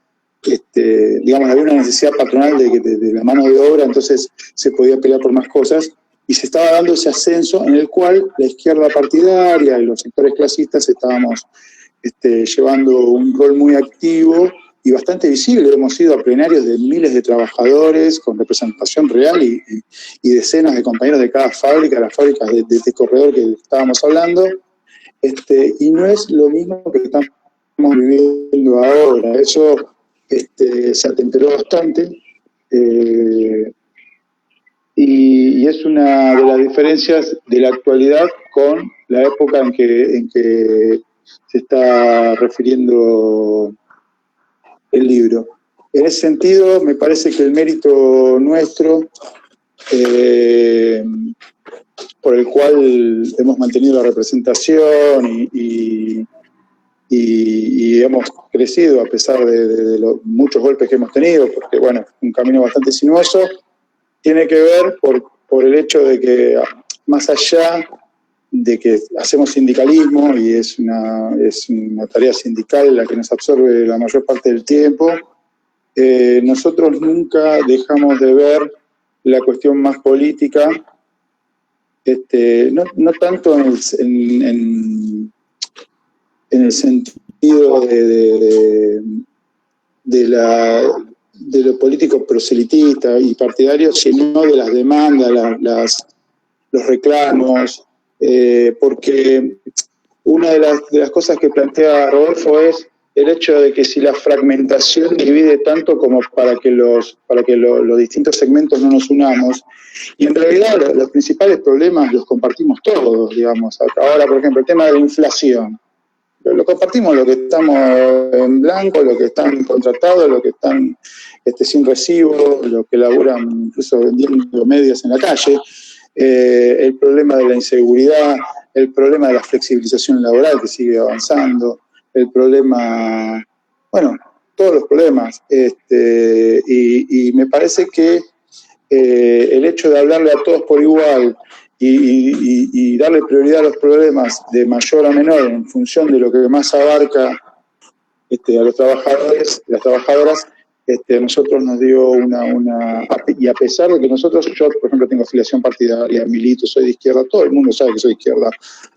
digamos, había una necesidad patronal de la mano de obra, entonces se podía pelear por más cosas, y se estaba dando ese ascenso en el cual la izquierda partidaria y los sectores clasistas estábamos llevando un rol muy activo y bastante visible. Hemos ido a plenarios de miles de trabajadores con representación real y decenas de compañeros de cada fábrica, las fábricas de este corredor que estábamos hablando, y no es lo mismo que estamos viviendo ahora. Eso se atemperó bastante, y es una de las diferencias de la actualidad con la época en que se está refiriendo el libro. En ese sentido, me parece que el mérito nuestro, por el cual hemos mantenido la representación y hemos crecido a pesar de los muchos golpes que hemos tenido, porque bueno, un camino bastante sinuoso, tiene que ver por el hecho de que, más allá de que hacemos sindicalismo y es una tarea sindical la que nos absorbe la mayor parte del tiempo, nosotros nunca dejamos de ver la cuestión más política, no tanto en el sentido de lo político proselitista y partidario, sino de las demandas, los reclamos, porque una de las cosas que plantea Rodolfo es el hecho de que si la fragmentación divide tanto como para que los distintos segmentos no nos unamos, y en realidad los principales problemas los compartimos todos, digamos. Ahora, por ejemplo, el tema de la inflación. Lo compartimos, lo que estamos en blanco, lo que están contratados, lo que están sin recibo, lo que laburan incluso vendiendo medias en la calle, el problema de la inseguridad, el problema de la flexibilización laboral que sigue avanzando, el problema, bueno, todos los problemas, y me parece que el hecho de hablarle a todos por igual y darle prioridad a los problemas de mayor a menor en función de lo que más abarca a los trabajadores, las trabajadoras, a nosotros nos dio y a pesar de que yo, por ejemplo, tengo afiliación partidaria, milito, soy de izquierda, todo el mundo sabe que soy de izquierda,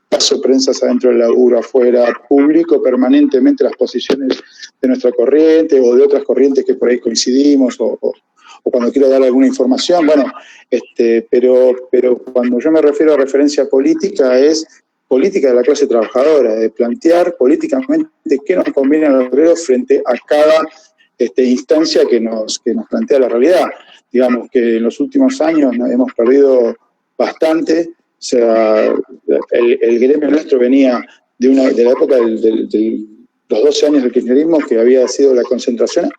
paso prensas adentro del laburo, afuera, publico permanentemente las posiciones de nuestra corriente o de otras corrientes que por ahí coincidimos, o cuando quiero dar alguna información, bueno, pero cuando yo me refiero a referencia política, es política de la clase trabajadora, de plantear políticamente qué nos conviene a los obreros frente a cada instancia que nos plantea la realidad. Digamos que en los últimos años hemos perdido bastante, o sea, el gremio nuestro venía de la época de los 12 años del kirchnerismo, que había sido la concentración,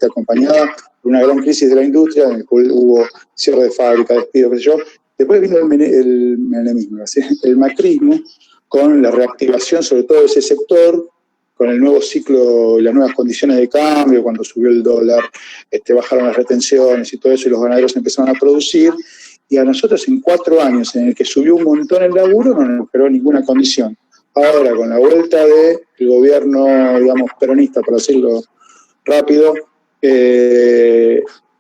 acompañada por una gran crisis de la industria, en el cual hubo cierre de fábrica, despido, qué sé yo. Después vino el menemismo, el macrismo, con la reactivación sobre todo de ese sector, con el nuevo ciclo y las nuevas condiciones de cambio, cuando subió el dólar, bajaron las retenciones y todo eso, y los ganaderos empezaron a producir, y a nosotros en 4 años, en el que subió un montón el laburo, no nos generó ninguna condición. Ahora, con la vuelta del gobierno, digamos, peronista, por decirlo rápido,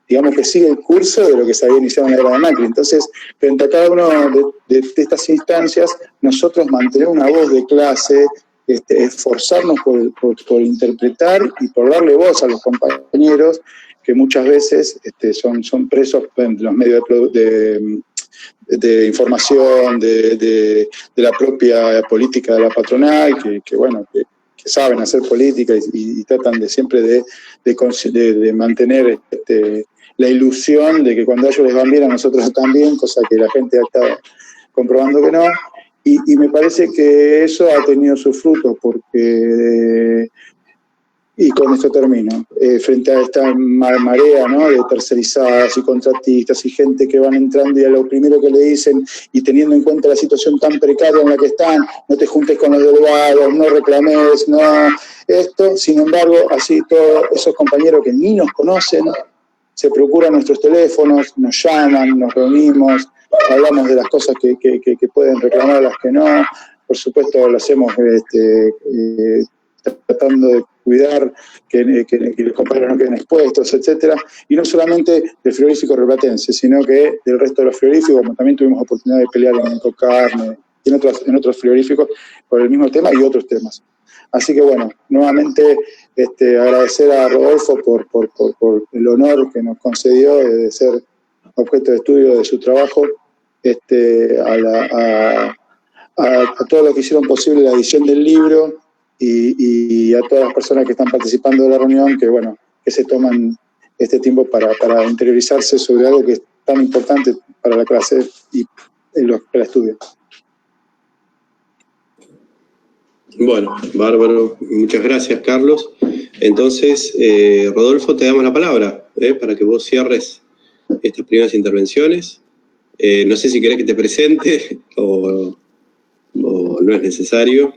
digamos que sigue el curso de lo que se había iniciado en la era de Macri. Entonces, frente a cada una de estas instancias, nosotros mantenemos una voz de clase esforzarnos por interpretar y por darle voz a los compañeros que muchas veces son presos en los medios de información, de la propia política de la patronal, que saben hacer política y tratan siempre de mantener la ilusión de que cuando a ellos les van bien a nosotros también, cosa que la gente está comprobando que no. Y me parece que eso ha tenido sus frutos, porque, y con esto termino, frente a esta marea, ¿no?, de tercerizadas y contratistas y gente que van entrando y a lo primero que le dicen, y teniendo en cuenta la situación tan precaria en la que están, no te juntes con los delegados, no reclames, no esto. Sin embargo, así todos esos compañeros que ni nos conocen se procuran nuestros teléfonos, nos llaman, nos reunimos, hablamos de las cosas que pueden reclamar, las que no. Por supuesto, lo hacemos tratando de cuidar que los compañeros no queden expuestos, etcétera. Y no solamente del frigorífico rioplatense, sino que del resto de los frigoríficos, como también tuvimos oportunidad de pelear en Ecocarne y en otros frigoríficos por el mismo tema y otros temas. Así que bueno, nuevamente agradecer a Rodolfo por el honor que nos concedió de ser objeto de estudio de su trabajo, a todos los que hicieron posible la edición del libro y a todas las personas que están participando de la reunión, que se toman este tiempo para interiorizarse sobre algo que es tan importante para la clase y los que la estudian. Bueno, bárbaro. Muchas gracias, Carlos. Entonces, Rodolfo, te damos la palabra para que vos cierres estas primeras intervenciones. No sé si querés que te presente o no es necesario.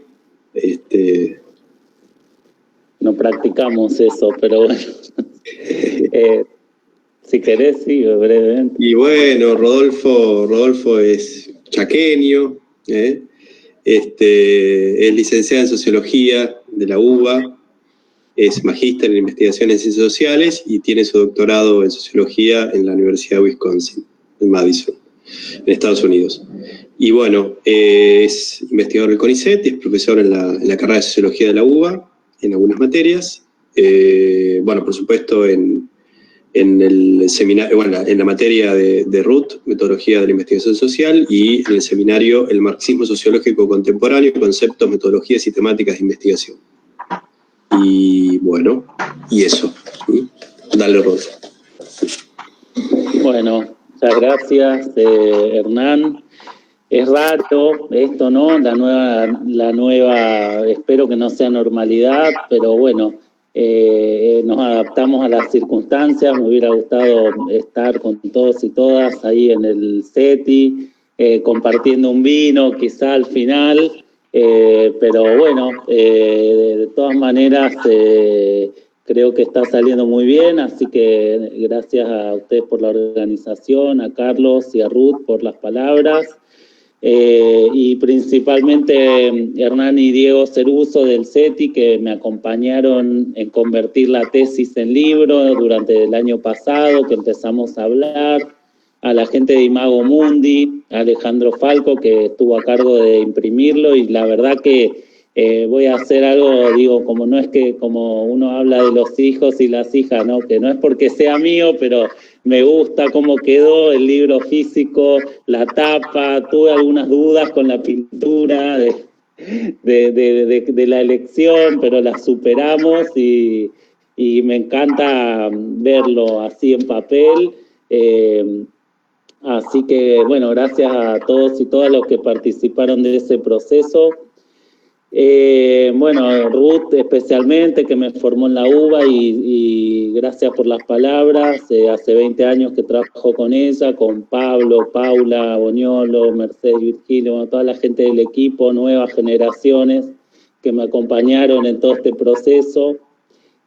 No practicamos eso, pero bueno. Si querés, sí, brevemente. Y bueno, Rodolfo es chaqueño, es licenciado en Sociología de la UBA, es magíster en Investigaciones en Ciencias Sociales y tiene su doctorado en Sociología en la Universidad de Wisconsin, en Madison, en Estados Unidos. Y bueno, es investigador del CONICET y es profesor en la carrera de Sociología de la UBA, en algunas materias. Por supuesto, en el seminario, en la materia de RUT, Metodología de la Investigación Social, y en el seminario El Marxismo Sociológico Contemporáneo, Conceptos, Metodologías y Temáticas de Investigación. Y bueno, y eso. Dale, Rodolfo. Bueno, muchas gracias, Hernán. Es raro esto, ¿no? La nueva, espero que no sea normalidad, pero bueno, nos adaptamos a las circunstancias. Me hubiera gustado estar con todos y todas ahí en el CETI, compartiendo un vino, quizá al final, pero bueno, de todas maneras creo que está saliendo muy bien, así que gracias a ustedes por la organización, a Carlos y a Ruth por las palabras. Y principalmente Hernán y Diego Ceruso del CETI, que me acompañaron en convertir la tesis en libro durante el año pasado, que empezamos a hablar, a la gente de Imago Mundi, a Alejandro Falco, que estuvo a cargo de imprimirlo, y la verdad que voy a hacer algo, digo, como no es que como uno habla de los hijos y las hijas, ¿no? Que no es porque sea mío, pero me gusta cómo quedó el libro físico, la tapa. Tuve algunas dudas con la pintura de la elección, pero la superamos y me encanta verlo así en papel. Así que, bueno, gracias a todos y todas los que participaron de ese proceso. Ruth especialmente, que me formó en la UBA, y gracias por las palabras. Hace 20 años que trabajo con ella, con Pablo, Paula, Boniolo, Mercedes, Virgilio, toda la gente del equipo, nuevas generaciones que me acompañaron en todo este proceso.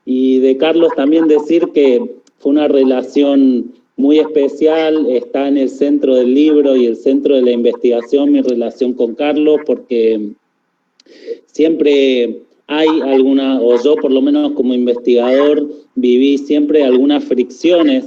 Y de Carlos también decir que fue una relación muy especial, está en el centro del libro y el centro de la investigación mi relación con Carlos, porque siempre hay alguna, o yo por lo menos como investigador viví siempre algunas fricciones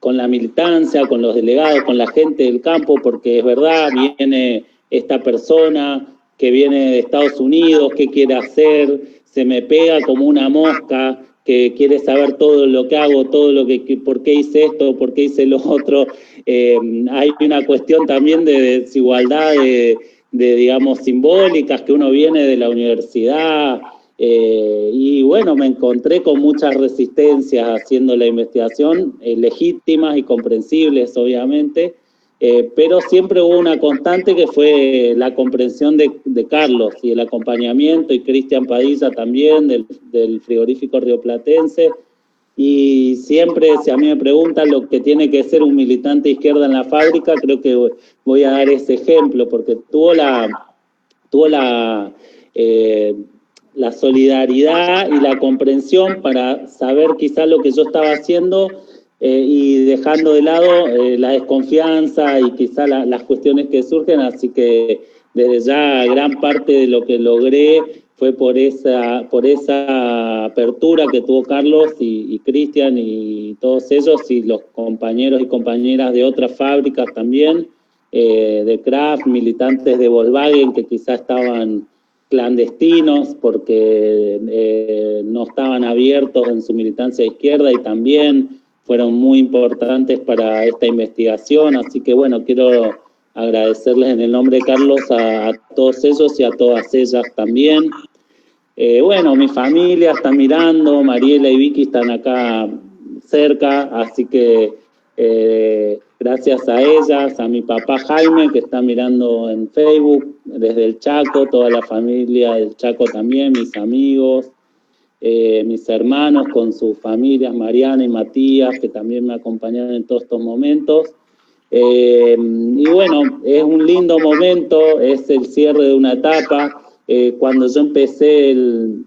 con la militancia, con los delegados, con la gente del campo, porque es verdad, viene esta persona que viene de Estados Unidos, qué quiere hacer, se me pega como una mosca, que quiere saber todo lo que hago, todo lo que por qué hice esto, por qué hice lo otro. Hay una cuestión también de desigualdad de digamos, simbólicas, que uno viene de la universidad, y bueno, me encontré con muchas resistencias haciendo la investigación, legítimas y comprensibles, obviamente, pero siempre hubo una constante que fue la comprensión de Carlos y el acompañamiento, y Cristian Padilla también, del frigorífico rioplatense. Y siempre, si a mí me preguntan lo que tiene que ser un militante de izquierda en la fábrica, creo que voy a dar ese ejemplo, porque tuvo la solidaridad y la comprensión para saber quizás lo que yo estaba haciendo, y dejando de lado la desconfianza y quizás las cuestiones que surgen, así que desde ya gran parte de lo que logré fue por esa apertura que tuvo Carlos y Cristian y todos ellos, y los compañeros y compañeras de otras fábricas también, de Kraft, militantes de Volkswagen que quizás estaban clandestinos porque no estaban abiertos en su militancia de izquierda, y también fueron muy importantes para esta investigación. Así que bueno, quiero agradecerles en el nombre de Carlos a todos ellos y a todas ellas también. Bueno, mi familia está mirando, Mariela y Vicky están acá cerca, así que gracias a ellas, a mi papá Jaime, que está mirando en Facebook desde el Chaco, toda la familia del Chaco también, mis amigos, mis hermanos con sus familias, Mariana y Matías, que también me acompañaron en todos estos momentos. Y bueno, es un lindo momento, es el cierre de una etapa. Cuando yo empecé el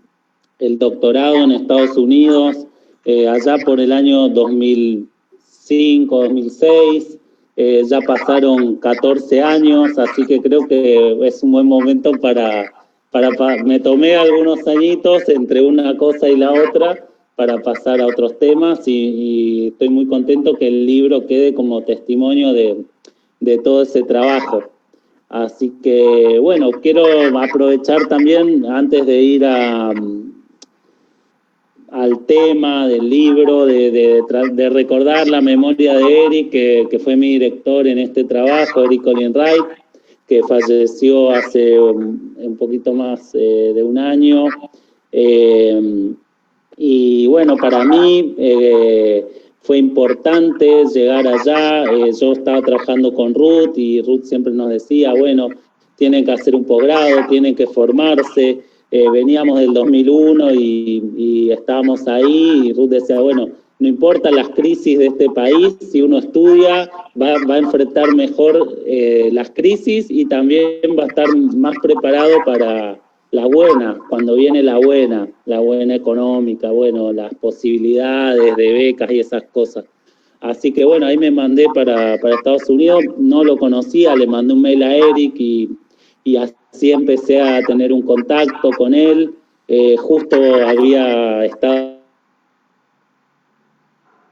doctorado en Estados Unidos, allá por el año 2005, 2006, ya pasaron 14 años, así que creo que es un buen momento me tomé algunos añitos entre una cosa y la otra para pasar a otros temas, y estoy muy contento que el libro quede como testimonio de todo ese trabajo. Así que, bueno, quiero aprovechar también, antes de ir al tema del libro, de recordar la memoria de Eric, que fue mi director en este trabajo, Eric Colin-Wright, que falleció hace un poquito más de un año. Y bueno, para mí fue importante llegar allá. Yo estaba trabajando con Ruth, y Ruth siempre nos decía, bueno, tienen que hacer un posgrado, tienen que formarse. Veníamos del 2001 y estábamos ahí, y Ruth decía, bueno, no importa las crisis de este país, si uno estudia va a enfrentar mejor las crisis, y también va a estar más preparado para la buena, cuando viene la buena económica, bueno, las posibilidades de becas y esas cosas. Así que bueno, ahí me mandé para Estados Unidos, no lo conocía, le mandé un mail a Eric y así empecé a tener un contacto con él. Justo había estado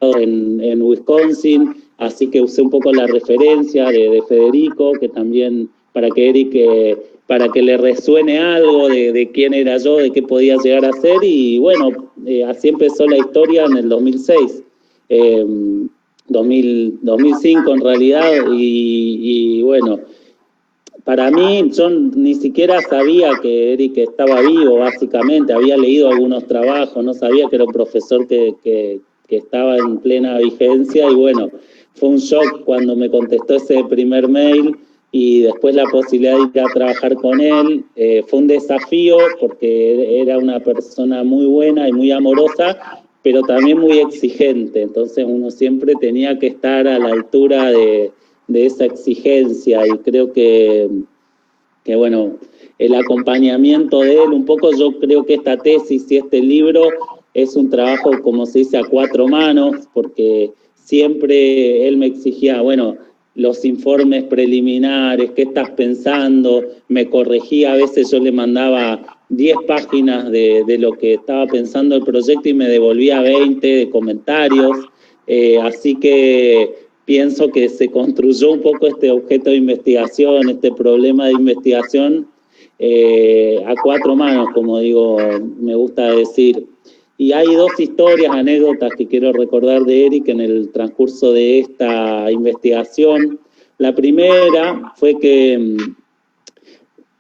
en Wisconsin, así que usé un poco la referencia de Federico, que también para que Eric, para que le resuene algo de quién era yo, de qué podía llegar a ser, y bueno, así empezó la historia en el 2006, 2005 en realidad, y bueno, para mí, yo ni siquiera sabía que Eric estaba vivo, básicamente, había leído algunos trabajos, no sabía que era un profesor que estaba en plena vigencia, y bueno, fue un shock cuando me contestó ese primer mail, y después la posibilidad de ir a trabajar con él. Fue un desafío porque era una persona muy buena y muy amorosa, pero también muy exigente, entonces uno siempre tenía que estar a la altura de esa exigencia, y creo que bueno, el acompañamiento de él, un poco yo creo que esta tesis y este libro es un trabajo, como se dice, a cuatro manos, porque siempre él me exigía, bueno, los informes preliminares, qué estás pensando, me corregía, a veces yo le mandaba 10 páginas de lo que estaba pensando el proyecto y me devolvía 20 de comentarios, así que pienso que se construyó un poco este objeto de investigación, este problema de investigación, a cuatro manos, como digo, me gusta decir. Y hay dos historias, anécdotas que quiero recordar de Eric en el transcurso de esta investigación. La primera fue que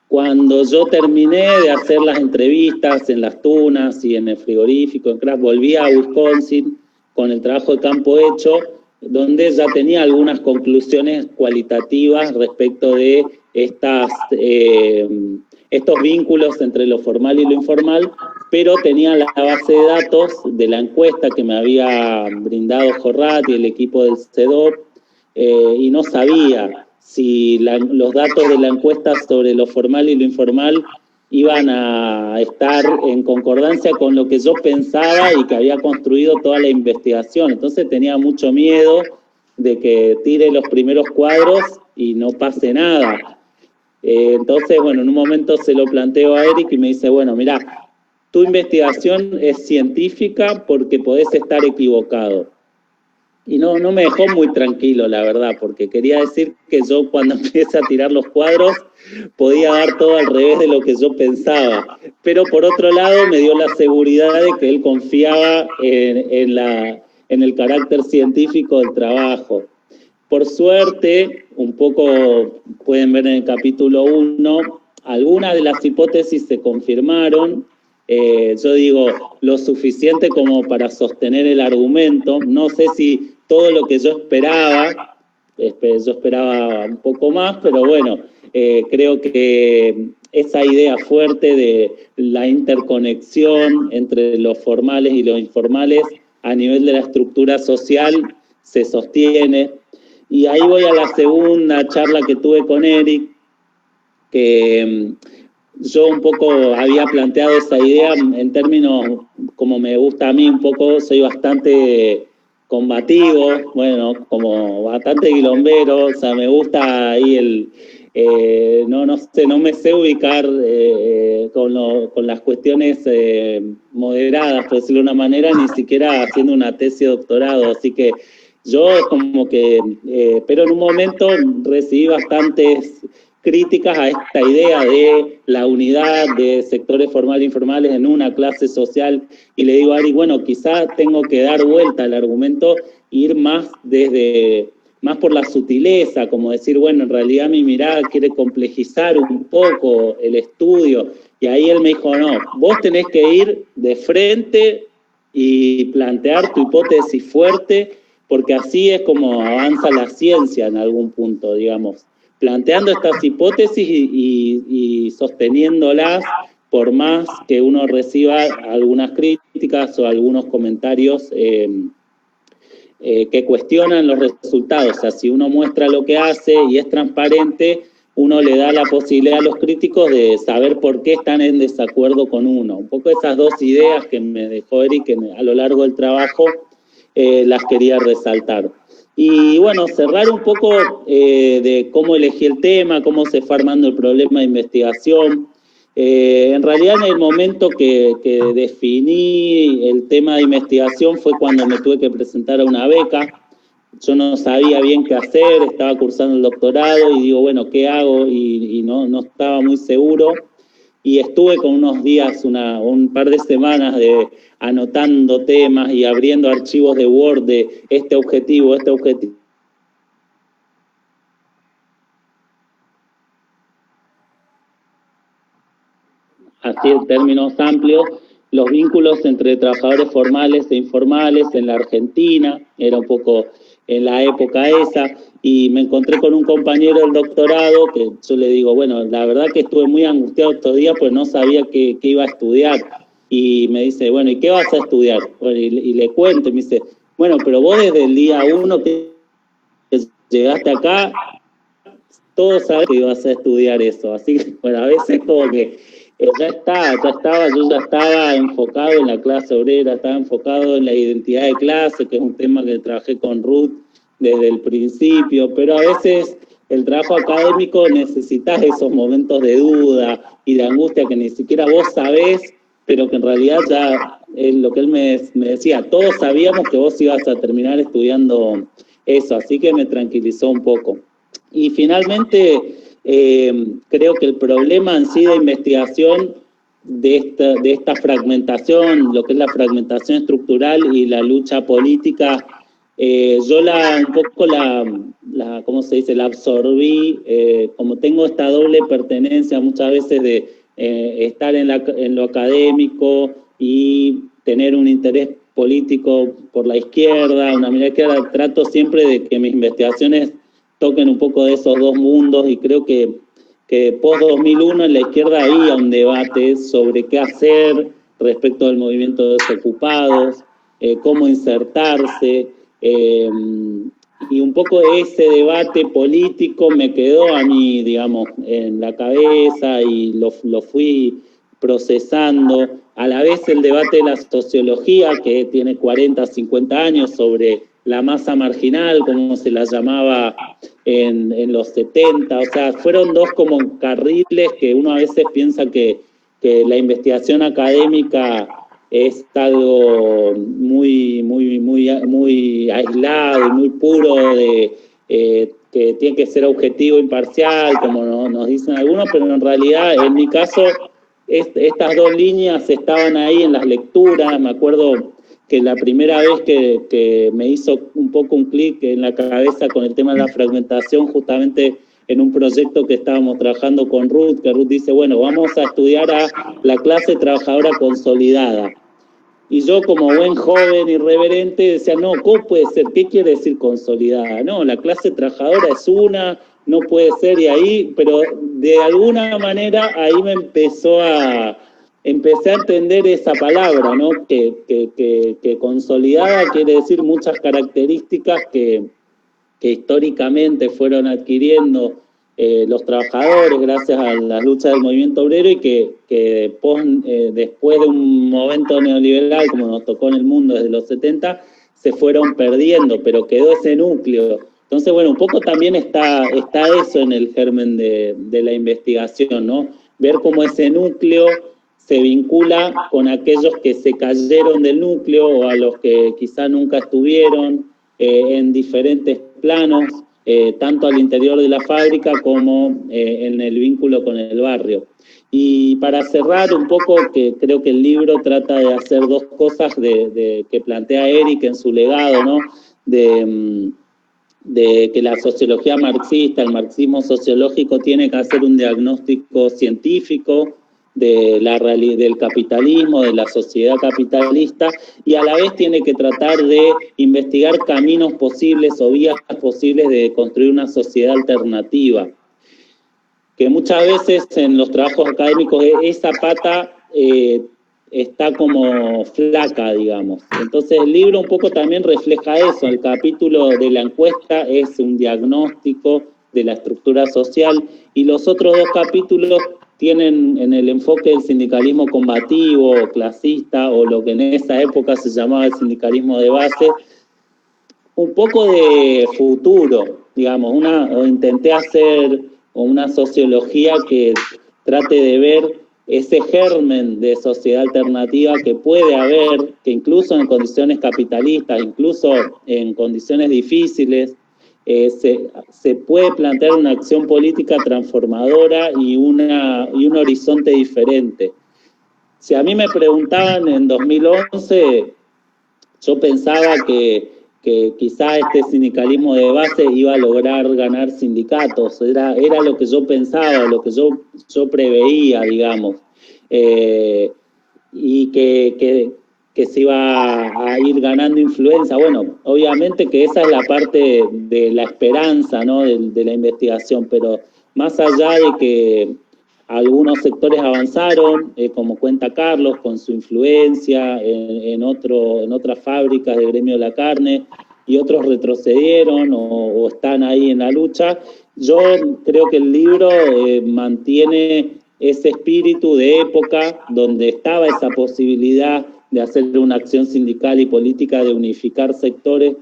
cuando yo terminé de hacer las entrevistas en las tunas y en el frigorífico, en Kraft, volví a Wisconsin con el trabajo de campo hecho, donde ya tenía algunas conclusiones cualitativas respecto de estos vínculos entre lo formal y lo informal, pero tenía la base de datos de la encuesta que me había brindado Jorrat y el equipo del CEDOP, y no sabía si los datos de la encuesta sobre lo formal y lo informal iban a estar en concordancia con lo que yo pensaba y que había construido toda la investigación. Entonces tenía mucho miedo de que tire los primeros cuadros y no pase nada. Entonces, bueno, en un momento se lo planteo a Eric y me dice, bueno, mirá, tu investigación es científica porque podés estar equivocado. Y no me dejó muy tranquilo, la verdad, porque quería decir que yo cuando empecé a tirar los cuadros podía dar todo al revés de lo que yo pensaba. Pero por otro lado me dio la seguridad de que él confiaba en el carácter científico del trabajo. Por suerte, un poco pueden ver en el capítulo 1, algunas de las hipótesis se confirmaron. Yo digo, lo suficiente como para sostener el argumento. No sé si todo lo que yo esperaba un poco más, pero bueno, creo que esa idea fuerte de la interconexión entre los formales y los informales a nivel de la estructura social se sostiene. Y ahí voy a la segunda charla que tuve con Eric, que yo un poco había planteado esa idea en términos, como me gusta a mí un poco, soy bastante combativo, bueno, como bastante quilombero, o sea, me gusta ahí no me sé ubicar con las cuestiones moderadas, por decirlo de una manera, ni siquiera haciendo una tesis de doctorado, así que yo como que, pero en un momento recibí bastantes críticas a esta idea de la unidad de sectores formales e informales en una clase social, y le digo a Ari, bueno, quizás tengo que dar vuelta al argumento, ir más por la sutileza, como decir, bueno, en realidad mi mirada quiere complejizar un poco el estudio, y ahí él me dijo, no, vos tenés que ir de frente y plantear tu hipótesis fuerte, porque así es como avanza la ciencia en algún punto, digamos, planteando estas hipótesis y sosteniéndolas, por más que uno reciba algunas críticas o algunos comentarios que cuestionan los resultados. O sea, si uno muestra lo que hace y es transparente, uno le da la posibilidad a los críticos de saber por qué están en desacuerdo con uno. Un poco esas dos ideas que me dejó Eric a lo largo del trabajo, las quería resaltar. Y bueno, cerrar un poco de cómo elegí el tema, cómo se fue armando el problema de investigación. En realidad, en el momento que definí el tema de investigación fue cuando me tuve que presentar a una beca. Yo no sabía bien qué hacer, estaba cursando el doctorado y digo, bueno, ¿qué hago? Y no estaba muy seguro. Y estuve con unos días, un par de semanas anotando temas y abriendo archivos de Word de este objetivo. Así en términos amplios, los vínculos entre trabajadores formales e informales en la Argentina, era un poco en la época esa, y me encontré con un compañero del doctorado que yo le digo, bueno, la verdad que estuve muy angustiado estos días pues no sabía qué iba a estudiar, y me dice, bueno, ¿y qué vas a estudiar? Bueno, y le cuento, y me dice, bueno, pero vos desde el día 1 que llegaste acá, todos saben que ibas a estudiar eso, así que, bueno, a veces como que yo ya estaba enfocado en la clase obrera, estaba enfocado en la identidad de clase, que es un tema que trabajé con Ruth desde el principio, pero a veces el trabajo académico necesitas esos momentos de duda y de angustia que ni siquiera vos sabés, pero que en realidad ya es lo que él me decía, todos sabíamos que vos ibas a terminar estudiando eso, así que me tranquilizó un poco. Y finalmente creo que el problema en sí de investigación de esta fragmentación, lo que es la fragmentación estructural y la lucha política, yo un poco ¿cómo se dice? La absorbí, como tengo esta doble pertenencia muchas veces de estar en lo académico y tener un interés político por la izquierda, una mirada izquierda, trato siempre de que mis investigaciones toquen un poco de esos dos mundos, y creo que post-2001 en la izquierda había un debate sobre qué hacer respecto del movimiento de desocupados, cómo insertarse, y un poco ese debate político me quedó a mí, digamos, en la cabeza y lo fui procesando. A la vez el debate de la sociología, que tiene 40, 50 años, sobre la masa marginal, como se la llamaba en los 70, o sea, fueron dos como carriles que uno a veces piensa que la investigación académica es algo muy aislado y muy puro, que tiene que ser objetivo, imparcial, como nos dicen algunos, pero en realidad, en mi caso, estas dos líneas estaban ahí en las lecturas. Me acuerdo que la primera vez que me hizo un poco un clic en la cabeza con el tema de la fragmentación, justamente en un proyecto que estábamos trabajando con Ruth, que Ruth dice, bueno, vamos a estudiar a la clase trabajadora consolidada. Y yo, como buen joven irreverente, decía, no, ¿cómo puede ser? ¿Qué quiere decir consolidada? No, la clase trabajadora es una, no puede ser, y ahí, pero de alguna manera ahí empecé a entender esa palabra, ¿no? Que consolidada quiere decir muchas características que históricamente fueron adquiriendo los trabajadores gracias a la lucha del movimiento obrero, y que después de un momento neoliberal como nos tocó en el mundo desde los 70, se fueron perdiendo, pero quedó ese núcleo. Entonces, bueno, un poco también está eso en el germen de la investigación, ¿no? Ver cómo ese núcleo se vincula con aquellos que se cayeron del núcleo, o a los que quizá nunca estuvieron, en diferentes planos, tanto al interior de la fábrica como en el vínculo con el barrio. Y para cerrar un poco, que creo que el libro trata de hacer dos cosas que plantea Eric en su legado, ¿no? De que la sociología marxista, el marxismo sociológico, tiene que hacer un diagnóstico científico del capitalismo, de la sociedad capitalista, y a la vez tiene que tratar de investigar caminos posibles o vías posibles de construir una sociedad alternativa, que muchas veces en los trabajos académicos esa pata está como flaca, digamos. Entonces el libro un poco también refleja eso. El capítulo de la encuesta es un diagnóstico de la estructura social, y los otros dos capítulos tienen en el enfoque del sindicalismo combativo o clasista, o lo que en esa época se llamaba el sindicalismo de base, un poco de futuro, digamos. Intenté hacer una sociología que trate de ver ese germen de sociedad alternativa que puede haber, que incluso en condiciones capitalistas, incluso en condiciones difíciles, se puede plantear una acción política transformadora y un horizonte diferente. Si a mí me preguntaban en 2011, yo pensaba que quizá este sindicalismo de base iba a lograr ganar sindicatos. Era lo que yo pensaba, lo que yo preveía, digamos, y que se iba a ir ganando influencia. Bueno, obviamente que esa es la parte de la esperanza, ¿no? de la investigación, pero más allá de que algunos sectores avanzaron, como cuenta Carlos, con su influencia en otras fábricas del gremio de la carne, y otros retrocedieron o están ahí en la lucha. Yo creo que el libro mantiene ese espíritu de época donde estaba esa posibilidad de hacer una acción sindical y política, de unificar sectores,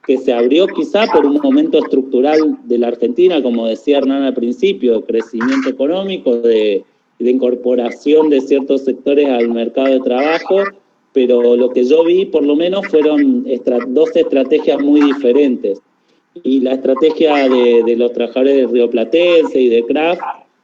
que se abrió quizá por un momento estructural de la Argentina, como decía Hernán al principio, de crecimiento económico, de incorporación de ciertos sectores al mercado de trabajo, pero lo que yo vi por lo menos fueron dos estrategias muy diferentes. y la estrategia de los trabajadores de Rioplatense y de Kraft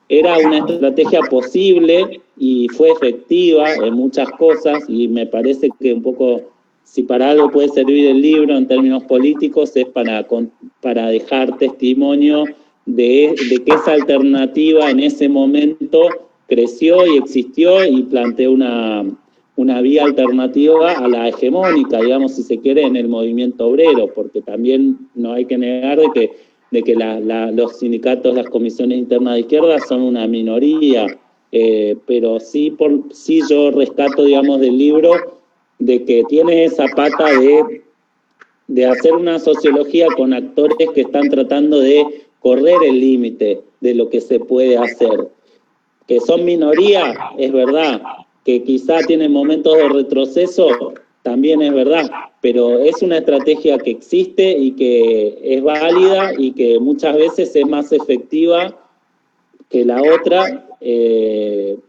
era una estrategia posible y fue efectiva en muchas cosas, y me parece que un poco, si para algo puede servir el libro en términos políticos, es para dejar testimonio de que esa alternativa en ese momento creció y existió y planteó una vía alternativa a la hegemónica, digamos, si se quiere, en el movimiento obrero, porque también no hay que negar de que los sindicatos, las comisiones internas de izquierda son una minoría, pero sí yo rescato, digamos, del libro de que tiene esa pata de hacer una sociología con actores que están tratando de correr el límite de lo que se puede hacer. Que son minoría, es verdad, que quizá tienen momentos de retroceso, también es verdad, pero es una estrategia que existe y que es válida y que muchas veces es más efectiva que la otra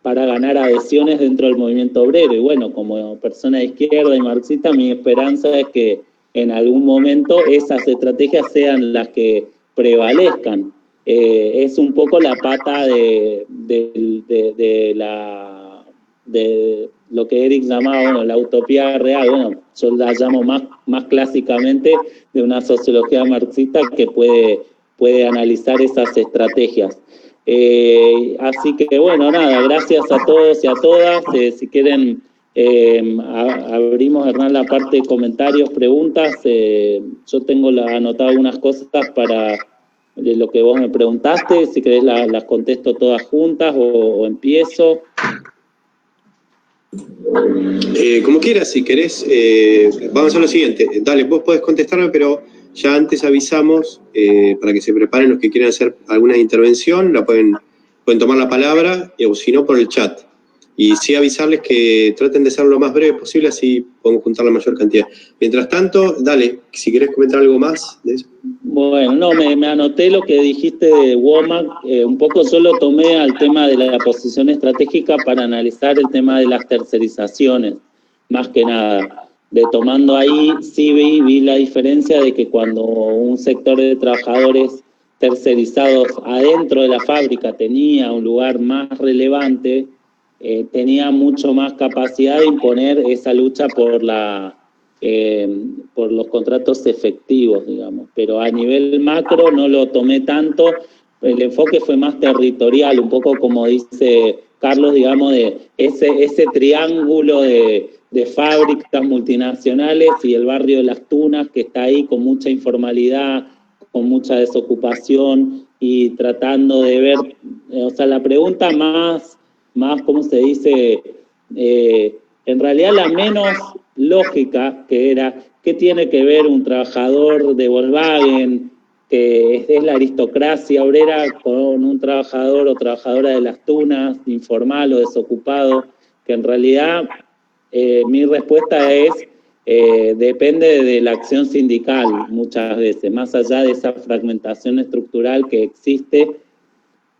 para ganar adhesiones dentro del movimiento obrero. Y bueno, como persona de izquierda y marxista, mi esperanza es que en algún momento esas estrategias sean las que prevalezcan. Es un poco la pata de lo que Eric llamaba, bueno, la utopía real. Bueno, yo la llamo más clásicamente de una sociología marxista que puede analizar esas estrategias. Así que bueno, nada, gracias a todos y a todas. Si quieren, abrimos, Hernán, la parte de comentarios, preguntas. Yo tengo anotado algunas cosas para de lo que vos me preguntaste. Si querés las contesto todas juntas o empiezo. Como quieras, si querés, vamos a hacer lo siguiente. Dale, vos podés contestarme, pero ya antes avisamos para que se preparen los que quieran hacer alguna intervención, pueden tomar la palabra, o si no, por el chat. Y sí avisarles que traten de ser lo más breve posible, así podemos juntar la mayor cantidad. Mientras tanto, dale, si querés comentar algo más de eso. Bueno, no, me anoté lo que dijiste de Womack, un poco solo tomé al tema de la posición estratégica para analizar el tema de las tercerizaciones, más que nada. Tomando ahí, sí vi la diferencia de que cuando un sector de trabajadores tercerizados adentro de la fábrica tenía un lugar más relevante, tenía mucho más capacidad de imponer esa lucha por los contratos efectivos, digamos. Pero a nivel macro no lo tomé tanto, el enfoque fue más territorial, un poco como dice Carlos, digamos, de ese triángulo de fábricas multinacionales y el barrio de Las Tunas, que está ahí con mucha informalidad, con mucha desocupación, y tratando de ver, o sea, la pregunta más ¿cómo se dice? En realidad la menos lógica, que era, ¿qué tiene que ver un trabajador de Volkswagen, que es la aristocracia obrera, con un trabajador o trabajadora de Las Tunas, informal o desocupado? Que en realidad mi respuesta es, depende de la acción sindical muchas veces, más allá de esa fragmentación estructural que existe.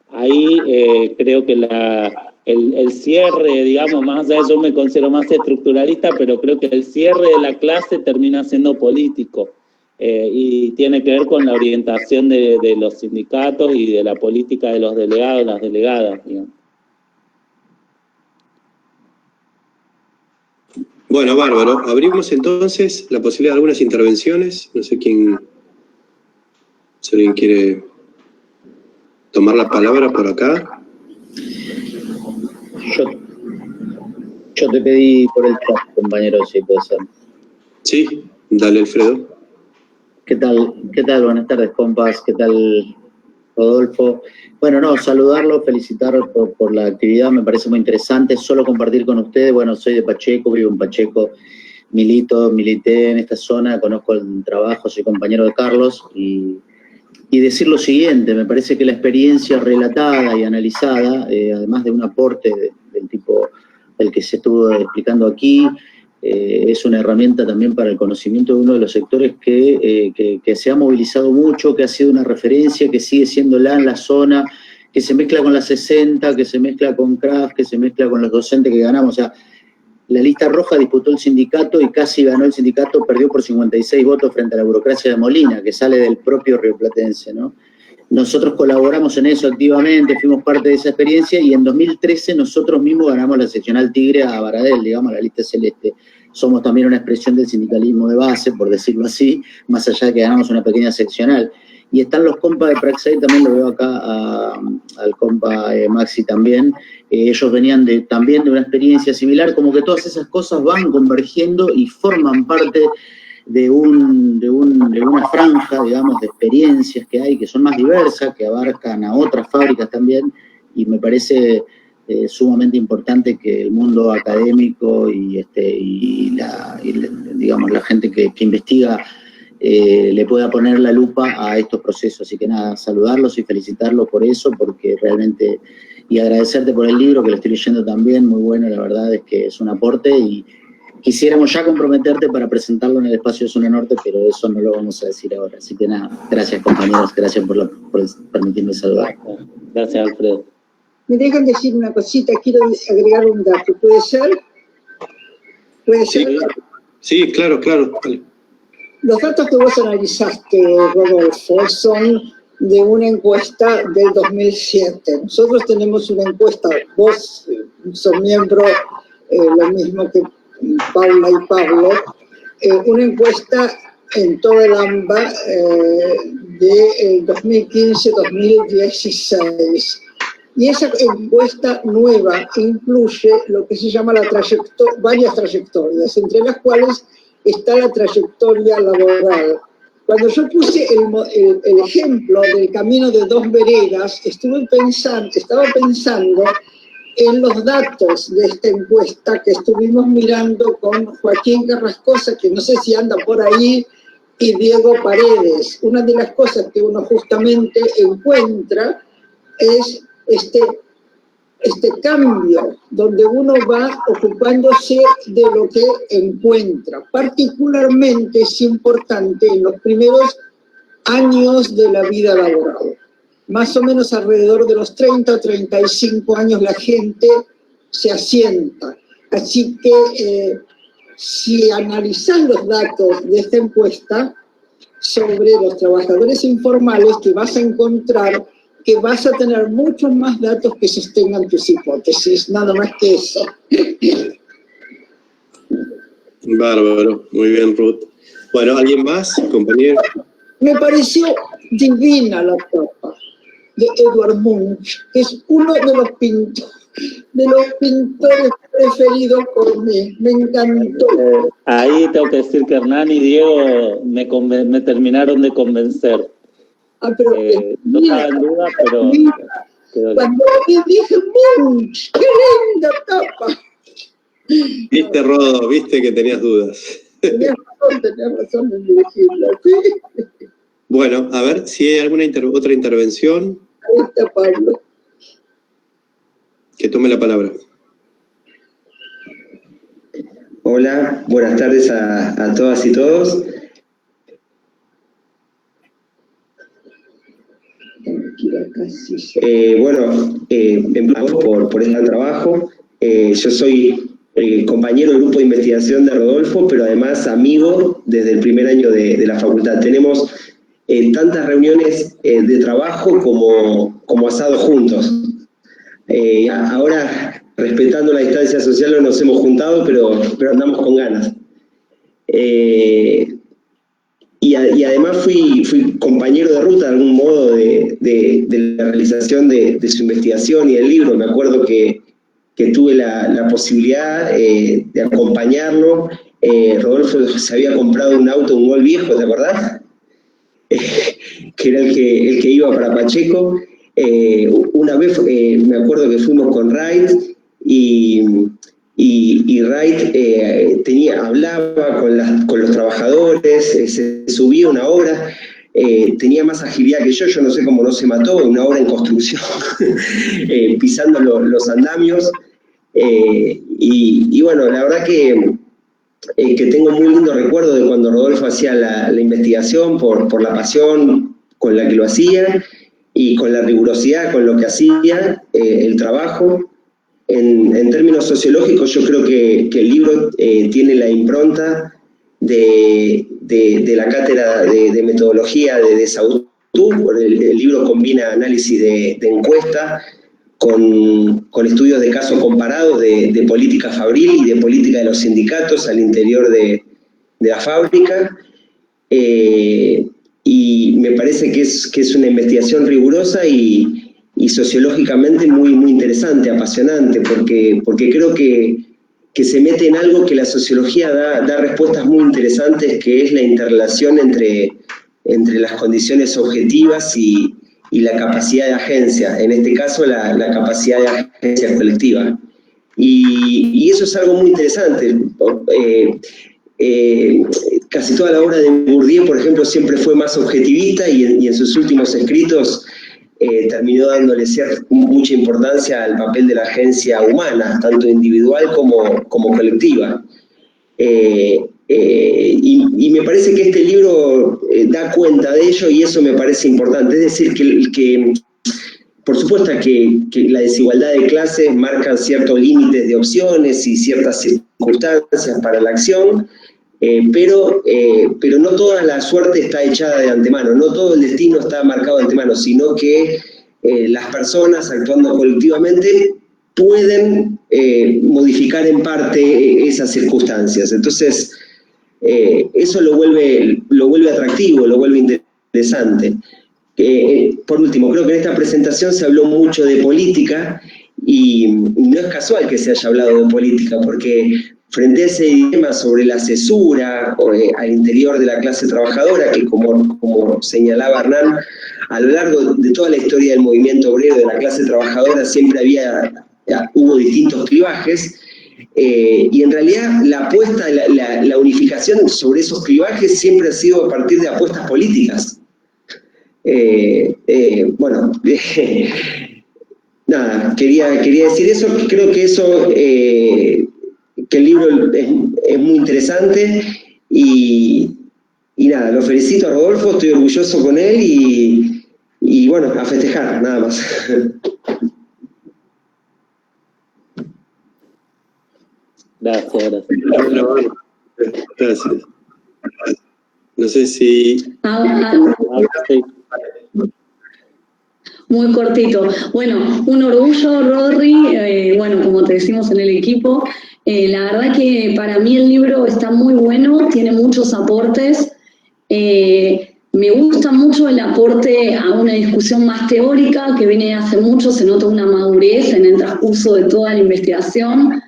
Ahí creo que el cierre, digamos, más allá, yo me considero más estructuralista, pero creo que el cierre de la clase termina siendo político, y tiene que ver con la orientación de los sindicatos y de la política de los delegados, las delegadas, digamos. Bueno, bárbaro. Abrimos entonces la posibilidad de algunas intervenciones. No sé si alguien quiere tomar la palabra por acá. Yo te pedí por el chat, compañero, si puede ser. Sí, dale, Alfredo. ¿Qué tal? Buenas tardes, compas. ¿Qué tal, Rodolfo? Bueno, no, saludarlo, felicitar por la actividad, me parece muy interesante. Solo compartir con ustedes, bueno, soy de Pacheco, vivo en Pacheco, milité en esta zona, conozco el trabajo, soy compañero de Carlos, y decir lo siguiente: me parece que la experiencia relatada y analizada, además de un aporte del tipo del que se estuvo explicando aquí, es una herramienta también para el conocimiento de uno de los sectores que se ha movilizado mucho, que ha sido una referencia, que sigue siendo en la zona, que se mezcla con la 60, que se mezcla con Kraft, que se mezcla con los docentes que ganamos. O sea, la lista roja disputó el sindicato y casi ganó el sindicato, perdió por 56 votos frente a la burocracia de Molina, que sale del propio rioplatense, ¿no? Nosotros colaboramos en eso activamente, fuimos parte de esa experiencia, y en 2013 nosotros mismos ganamos la seccional Tigre a Baradel, digamos, la lista celeste. Somos también una expresión del sindicalismo de base, por decirlo así, más allá de que ganamos una pequeña seccional. Y están los compas de Praxair, también lo veo acá al compa Maxi también. Ellos venían también de una experiencia similar, como que todas esas cosas van convergiendo y forman parte de una franja, digamos, de experiencias que hay, que son más diversas, que abarcan a otras fábricas también, y me parece sumamente importante que el mundo académico digamos, la gente que investiga le pueda poner la lupa a estos procesos. Así que nada, saludarlos y felicitarlos por eso, porque realmente, y agradecerte por el libro, que lo estoy leyendo también, muy bueno, la verdad es que es un aporte, y quisiéramos ya comprometerte para presentarlo en el espacio de Zona Norte, pero eso no lo vamos a decir ahora. Así que nada, gracias compañeros, gracias por permitirme saludar. Gracias, Alfredo. Me dejan decir una cosita, quiero agregar un dato, ¿puede ser? ¿Puede ser? Sí, claro. Vale. Los datos que vos analizaste, Rodolfo, son de una encuesta del 2007. Nosotros tenemos una encuesta, vos sos miembro, lo mismo que Paula y Pablo, una encuesta en toda el AMBA de 2015-2016. Y esa encuesta nueva incluye lo que se llama varias trayectorias, entre las cuales está la trayectoria laboral. Cuando yo puse el ejemplo del camino de 2 veredas, estaba pensando en los datos de esta encuesta que estuvimos mirando con Joaquín Carrascosa, que no sé si anda por ahí, y Diego Paredes. Una de las cosas que uno justamente encuentra es este cambio, donde uno va ocupándose de lo que encuentra. Particularmente es importante en los primeros años de la vida laboral. Más o menos alrededor de los 30 o 35 años la gente se asienta. Así que si analizan los datos de esta encuesta sobre los trabajadores informales, te vas a encontrar que vas a tener muchos más datos que sostengan tus hipótesis, nada más que eso. Bárbaro, muy bien, Ruth. Bueno, ¿alguien más, compañero? Me pareció divina la tapa de Edvard Munch, que es uno de los pintores preferidos por mí. Me encantó. Ahí tengo que decir que Hernán y Diego me terminaron de convencer. Pero no estaba en duda, pero cuando le dije Munch, qué linda tapa. Viste, Rodo, viste que tenías dudas. Tenías razón en dirigirla, ¿sí? Bueno, a ver si hay alguna otra intervención. Ahí está Pablo. Que tome la palabra. Hola, buenas tardes a todas y todos. Empezamos por el trabajo. Yo soy compañero del grupo de investigación de Rodolfo, pero además amigo desde el primer año de la facultad. Tenemos tantas reuniones de trabajo como asados juntos. Ahora, respetando la distancia social, no nos hemos juntado, pero andamos con ganas. Y además fui compañero de ruta de algún modo de la realización de su investigación y del libro. Me acuerdo que tuve la posibilidad de acompañarlo. Rodolfo se había comprado un auto, un Gol viejo, ¿te acordás? Que era el que iba para Pacheco. Una vez me acuerdo que fuimos con Wright y Wright hablaba con los trabajadores, se subía una obra, tenía más agilidad que yo no sé cómo no se mató, una obra en construcción, pisando los andamios, y bueno, la verdad que tengo muy lindo recuerdo de cuando Rodolfo hacía la investigación por la pasión con la que lo hacía y con la rigurosidad con lo que hacía el trabajo. en términos sociológicos, yo creo que el libro tiene la impronta de la cátedra de metodología de Sautú. El libro combina análisis de encuesta con estudios de casos comparados de política fabril y de política de los sindicatos al interior de la fábrica. Y me parece que es una investigación rigurosa y sociológicamente muy interesante, apasionante, porque creo que se mete en algo que la sociología da respuestas muy interesantes, que es la interrelación entre las condiciones objetivas y la capacidad de agencia, en este caso la capacidad de agencia colectiva. Y eso es algo muy interesante. Casi toda la obra de Bourdieu, por ejemplo, siempre fue más objetivista y en sus últimos escritos terminó dándole mucha importancia al papel de la agencia humana, tanto individual como colectiva. Y me parece que este libro da cuenta de ello y eso me parece importante. Es decir, que por supuesto que la desigualdad de clases marca ciertos límites de opciones y ciertas circunstancias para la acción, pero no toda la suerte está echada de antemano, no todo el destino está marcado de antemano, sino que las personas actuando colectivamente pueden modificar en parte esas circunstancias. Entonces, eso lo vuelve atractivo, lo vuelve interesante. Por último, creo que en esta presentación se habló mucho de política y no es casual que se haya hablado de política, porque frente a ese dilema sobre la cesura al interior de la clase trabajadora, que como señalaba Hernán, a lo largo de toda la historia del movimiento obrero de la clase trabajadora siempre hubo distintos clivajes, y en realidad la apuesta, la unificación sobre esos clivajes siempre ha sido a partir de apuestas políticas. Bueno, nada, quería decir eso. Creo que eso, que el libro es muy interesante y nada, lo felicito a Rodolfo, estoy orgulloso con él y bueno, a festejar, nada más. Gracias. Gracias. No sé si... Sí. Muy cortito. Bueno, un orgullo, Rodri, bueno, como te decimos en el equipo, la verdad que para mí el libro está muy bueno, tiene muchos aportes. Me gusta mucho el aporte a una discusión más teórica que viene hace mucho, se nota una madurez en el transcurso de toda la investigación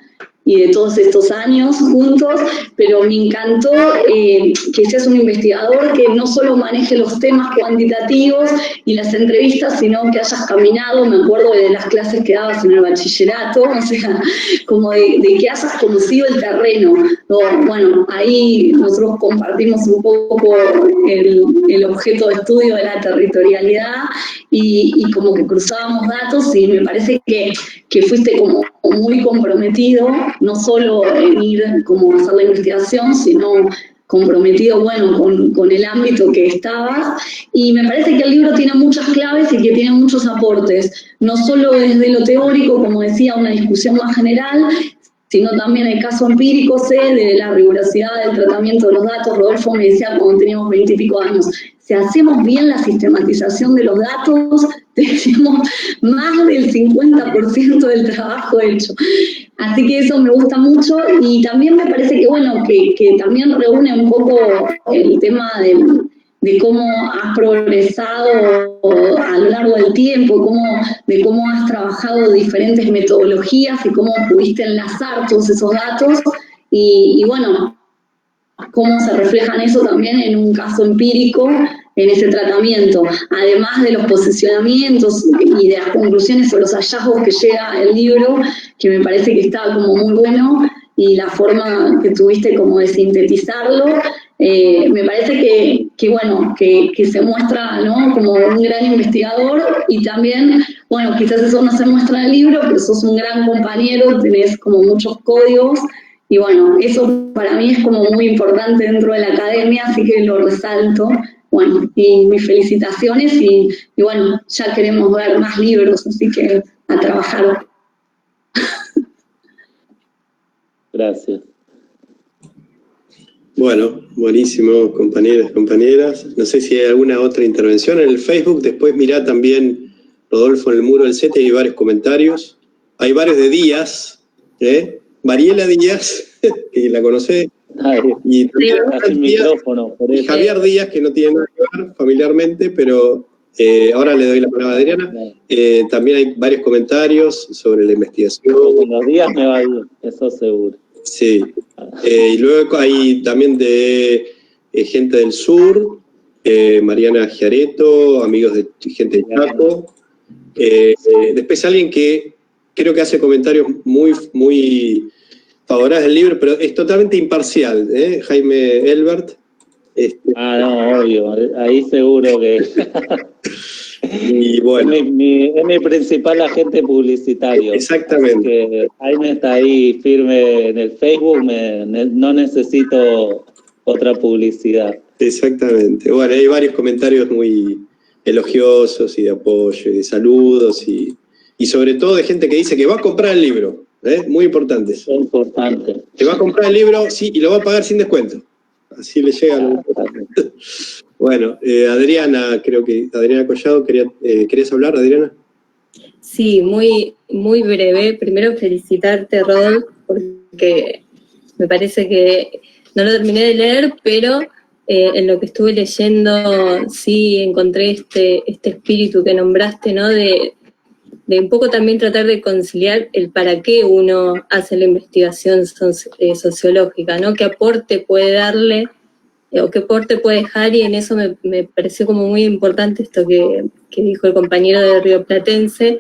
y de todos estos años juntos, pero me encantó que seas un investigador que no solo maneje los temas cuantitativos y las entrevistas, sino que hayas caminado, me acuerdo de las clases que dabas en el bachillerato, o sea, como de que hayas conocido el terreno. Bueno, ahí nosotros compartimos un poco el objeto de estudio de la territorialidad y como que cruzábamos datos y me parece que fuiste como muy comprometido, no solo en ir como a hacer la investigación, sino comprometido, bueno, con el ámbito que estabas, y me parece que el libro tiene muchas claves y que tiene muchos aportes, no solo desde lo teórico, como decía, una discusión más general, sino también el caso empírico, de la rigurosidad del tratamiento de los datos. Rodolfo me decía cuando teníamos 20 y pico años, si hacemos bien la sistematización de los datos, tenemos más del 50% del trabajo hecho. Así que eso me gusta mucho y también me parece que, bueno, que también reúne un poco el tema de cómo has progresado a lo largo del tiempo, de cómo has trabajado diferentes metodologías y cómo pudiste enlazar todos esos datos y bueno, cómo se reflejan eso también en un caso empírico, en ese tratamiento, además de los posicionamientos y de las conclusiones o los hallazgos que llega el libro, que me parece que está como muy bueno, y la forma que tuviste como de sintetizarlo, me parece que bueno, que se muestra, ¿no?, como un gran investigador, y también, bueno, quizás eso no se muestra en el libro, pero sos un gran compañero, tenés como muchos códigos, y bueno, eso para mí es como muy importante dentro de la academia, así que lo resalto. Bueno, y mis felicitaciones y bueno, ya queremos ver más libros, así que a trabajar. Gracias. Bueno, buenísimo, compañeros, compañeras. No sé si hay alguna otra intervención en el Facebook. Después mirá también, Rodolfo, en el muro del set hay varios comentarios. Hay varios de Díaz, Mariela Díaz, que la conocé, y sin micrófono, por eso. Javier Díaz, que no tiene nada que ver familiarmente, pero ahora le doy la palabra a Adriana. También hay varios comentarios sobre la investigación. Con los días me va bien, eso seguro. Sí. Y luego hay también de gente del sur, Mariana Giareto, amigos de gente de Chaco. Después alguien que creo que hace comentarios muy favorables del libro, pero es totalmente imparcial, Jaime Elbert. No, obvio, ahí seguro que... Y bueno. Es mi principal agente publicitario. Exactamente. Jaime está ahí firme en el Facebook, no necesito otra publicidad. Exactamente. Bueno, hay varios comentarios muy elogiosos y de apoyo y de saludos y sobre todo de gente que dice que va a comprar el libro. Muy importante eso. Es importante. Que va a comprar el libro, sí, y lo va a pagar sin descuento. Así le llega. Bueno, Adriana, creo que Adriana Collado, ¿querías hablar, Adriana? Sí, muy breve. Primero felicitarte, Rodolfo, porque me parece que no lo terminé de leer, pero en lo que estuve leyendo sí encontré este espíritu que nombraste, ¿no? De un poco también tratar de conciliar el para qué uno hace la investigación sociológica, ¿no? ¿Qué aporte puede darle o qué aporte puede dejar? Y en eso me pareció como muy importante esto que dijo el compañero de rioplatense,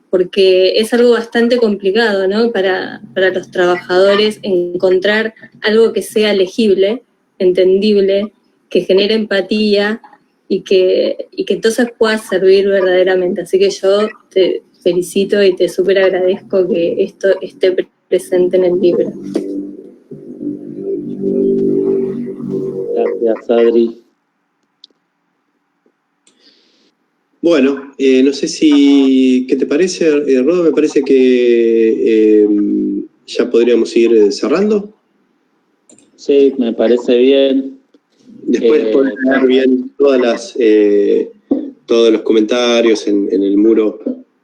porque es algo bastante complicado, ¿no? Para los trabajadores encontrar algo que sea legible, entendible, que genere empatía y que entonces pueda servir verdaderamente. Así que yo te felicito y te súper agradezco que esto esté presente en el libro. Gracias, Adri. Bueno, no sé ¿qué te parece, Rodo? Me parece que ya podríamos ir cerrando. Sí, me parece bien. Después podés leer bien todos los comentarios en el muro.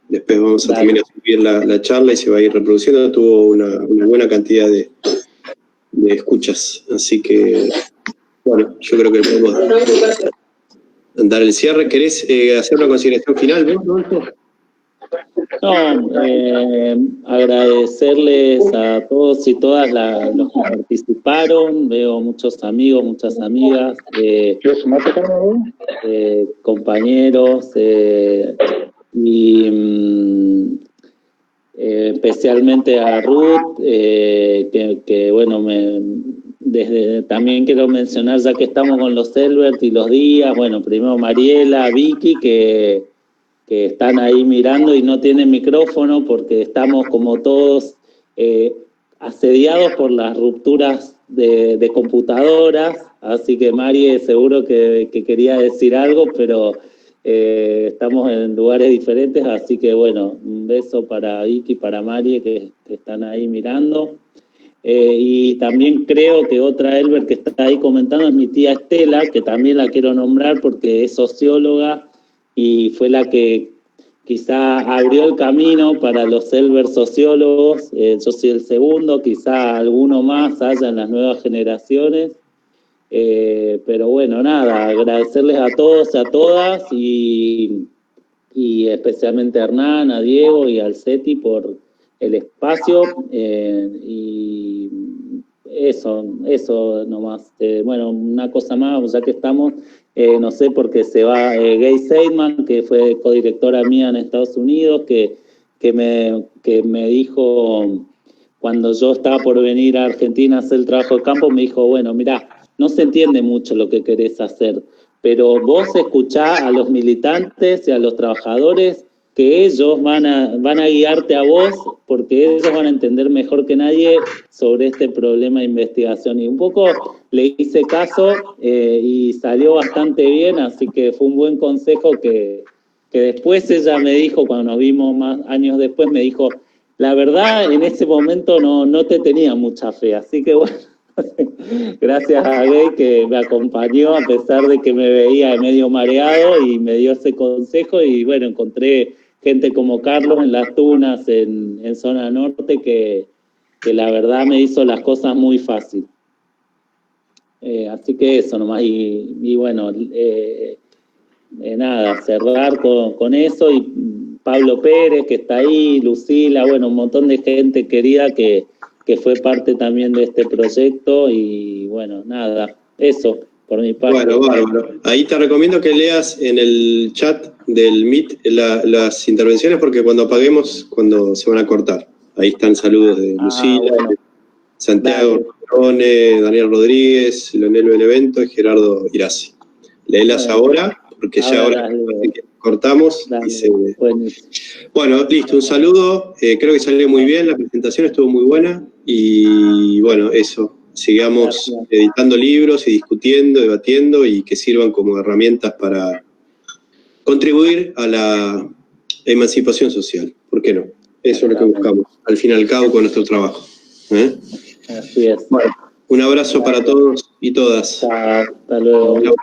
Después vamos a también a subir la charla y se va a ir reproduciendo. Tuvo una buena cantidad de escuchas. Así que, bueno, yo creo que podemos dar el cierre. ¿Querés hacer una consideración final, vos, Rodolfo? No, agradecerles a todos y todas los que participaron. Veo muchos amigos, muchas amigas, compañeros, y especialmente a Ruth, que bueno, también quiero mencionar, ya que estamos con los Elbert y los Díaz, bueno, primero Mariela, Vicky, que están ahí mirando y no tienen micrófono porque estamos como todos asediados por las rupturas de computadoras, así que Mari seguro que quería decir algo, pero estamos en lugares diferentes, así que bueno, un beso para Vicky y para Mari que están ahí mirando. Y también creo que otra Elbert que está ahí comentando es mi tía Estela, que también la quiero nombrar porque es socióloga y fue la que quizá abrió el camino para los Elbert sociólogos. Yo soy el segundo, quizá alguno más haya en las nuevas generaciones. Pero bueno, nada, agradecerles a todos y a todas y especialmente a Hernán, a Diego y al Ceti por el espacio, y eso nomás. Bueno, una cosa más, ya que estamos, no sé por qué se va Gay Seidman, que fue codirectora mía en Estados Unidos, que me dijo, cuando yo estaba por venir a Argentina a hacer el trabajo de campo, me dijo, bueno, mirá, no se entiende mucho lo que querés hacer, pero vos escuchá a los militantes y a los trabajadores, que ellos van a guiarte a vos, porque ellos van a entender mejor que nadie sobre este problema de investigación. Y un poco le hice caso y salió bastante bien, así que fue un buen consejo que después ella me dijo, cuando nos vimos más años después, me dijo, la verdad, en ese momento no te tenía mucha fe, así que bueno, gracias a Gay que me acompañó a pesar de que me veía medio mareado y me dio ese consejo y bueno, encontré gente como Carlos en Las Tunas, en Zona Norte, que la verdad me hizo las cosas muy fácil. Así que eso nomás, y bueno, nada, cerrar con eso, y Pablo Pérez, que está ahí, Lucila, bueno, un montón de gente querida que fue parte también de este proyecto, y bueno, nada, eso, por mi parte. Bueno, bárbaro. Ahí te recomiendo que leas en el chat del Meet las intervenciones, porque cuando apaguemos, cuando se van a cortar. Ahí están saludos de Lucila, bueno. Santiago Rodone, Daniel Rodríguez, Leonel Benevento y Gerardo Irasi. Léelas ahora, porque ya ahora cortamos. Bueno, listo, un saludo. Creo que salió muy bien, la presentación estuvo muy buena. Y bueno, eso. Sigamos editando libros y discutiendo, debatiendo, y que sirvan como herramientas para contribuir a la emancipación social. ¿Por qué no? Eso es lo que buscamos, al fin y al cabo, con nuestro trabajo. Así es. Bueno, un abrazo para todos y todas. Hasta luego. Chao.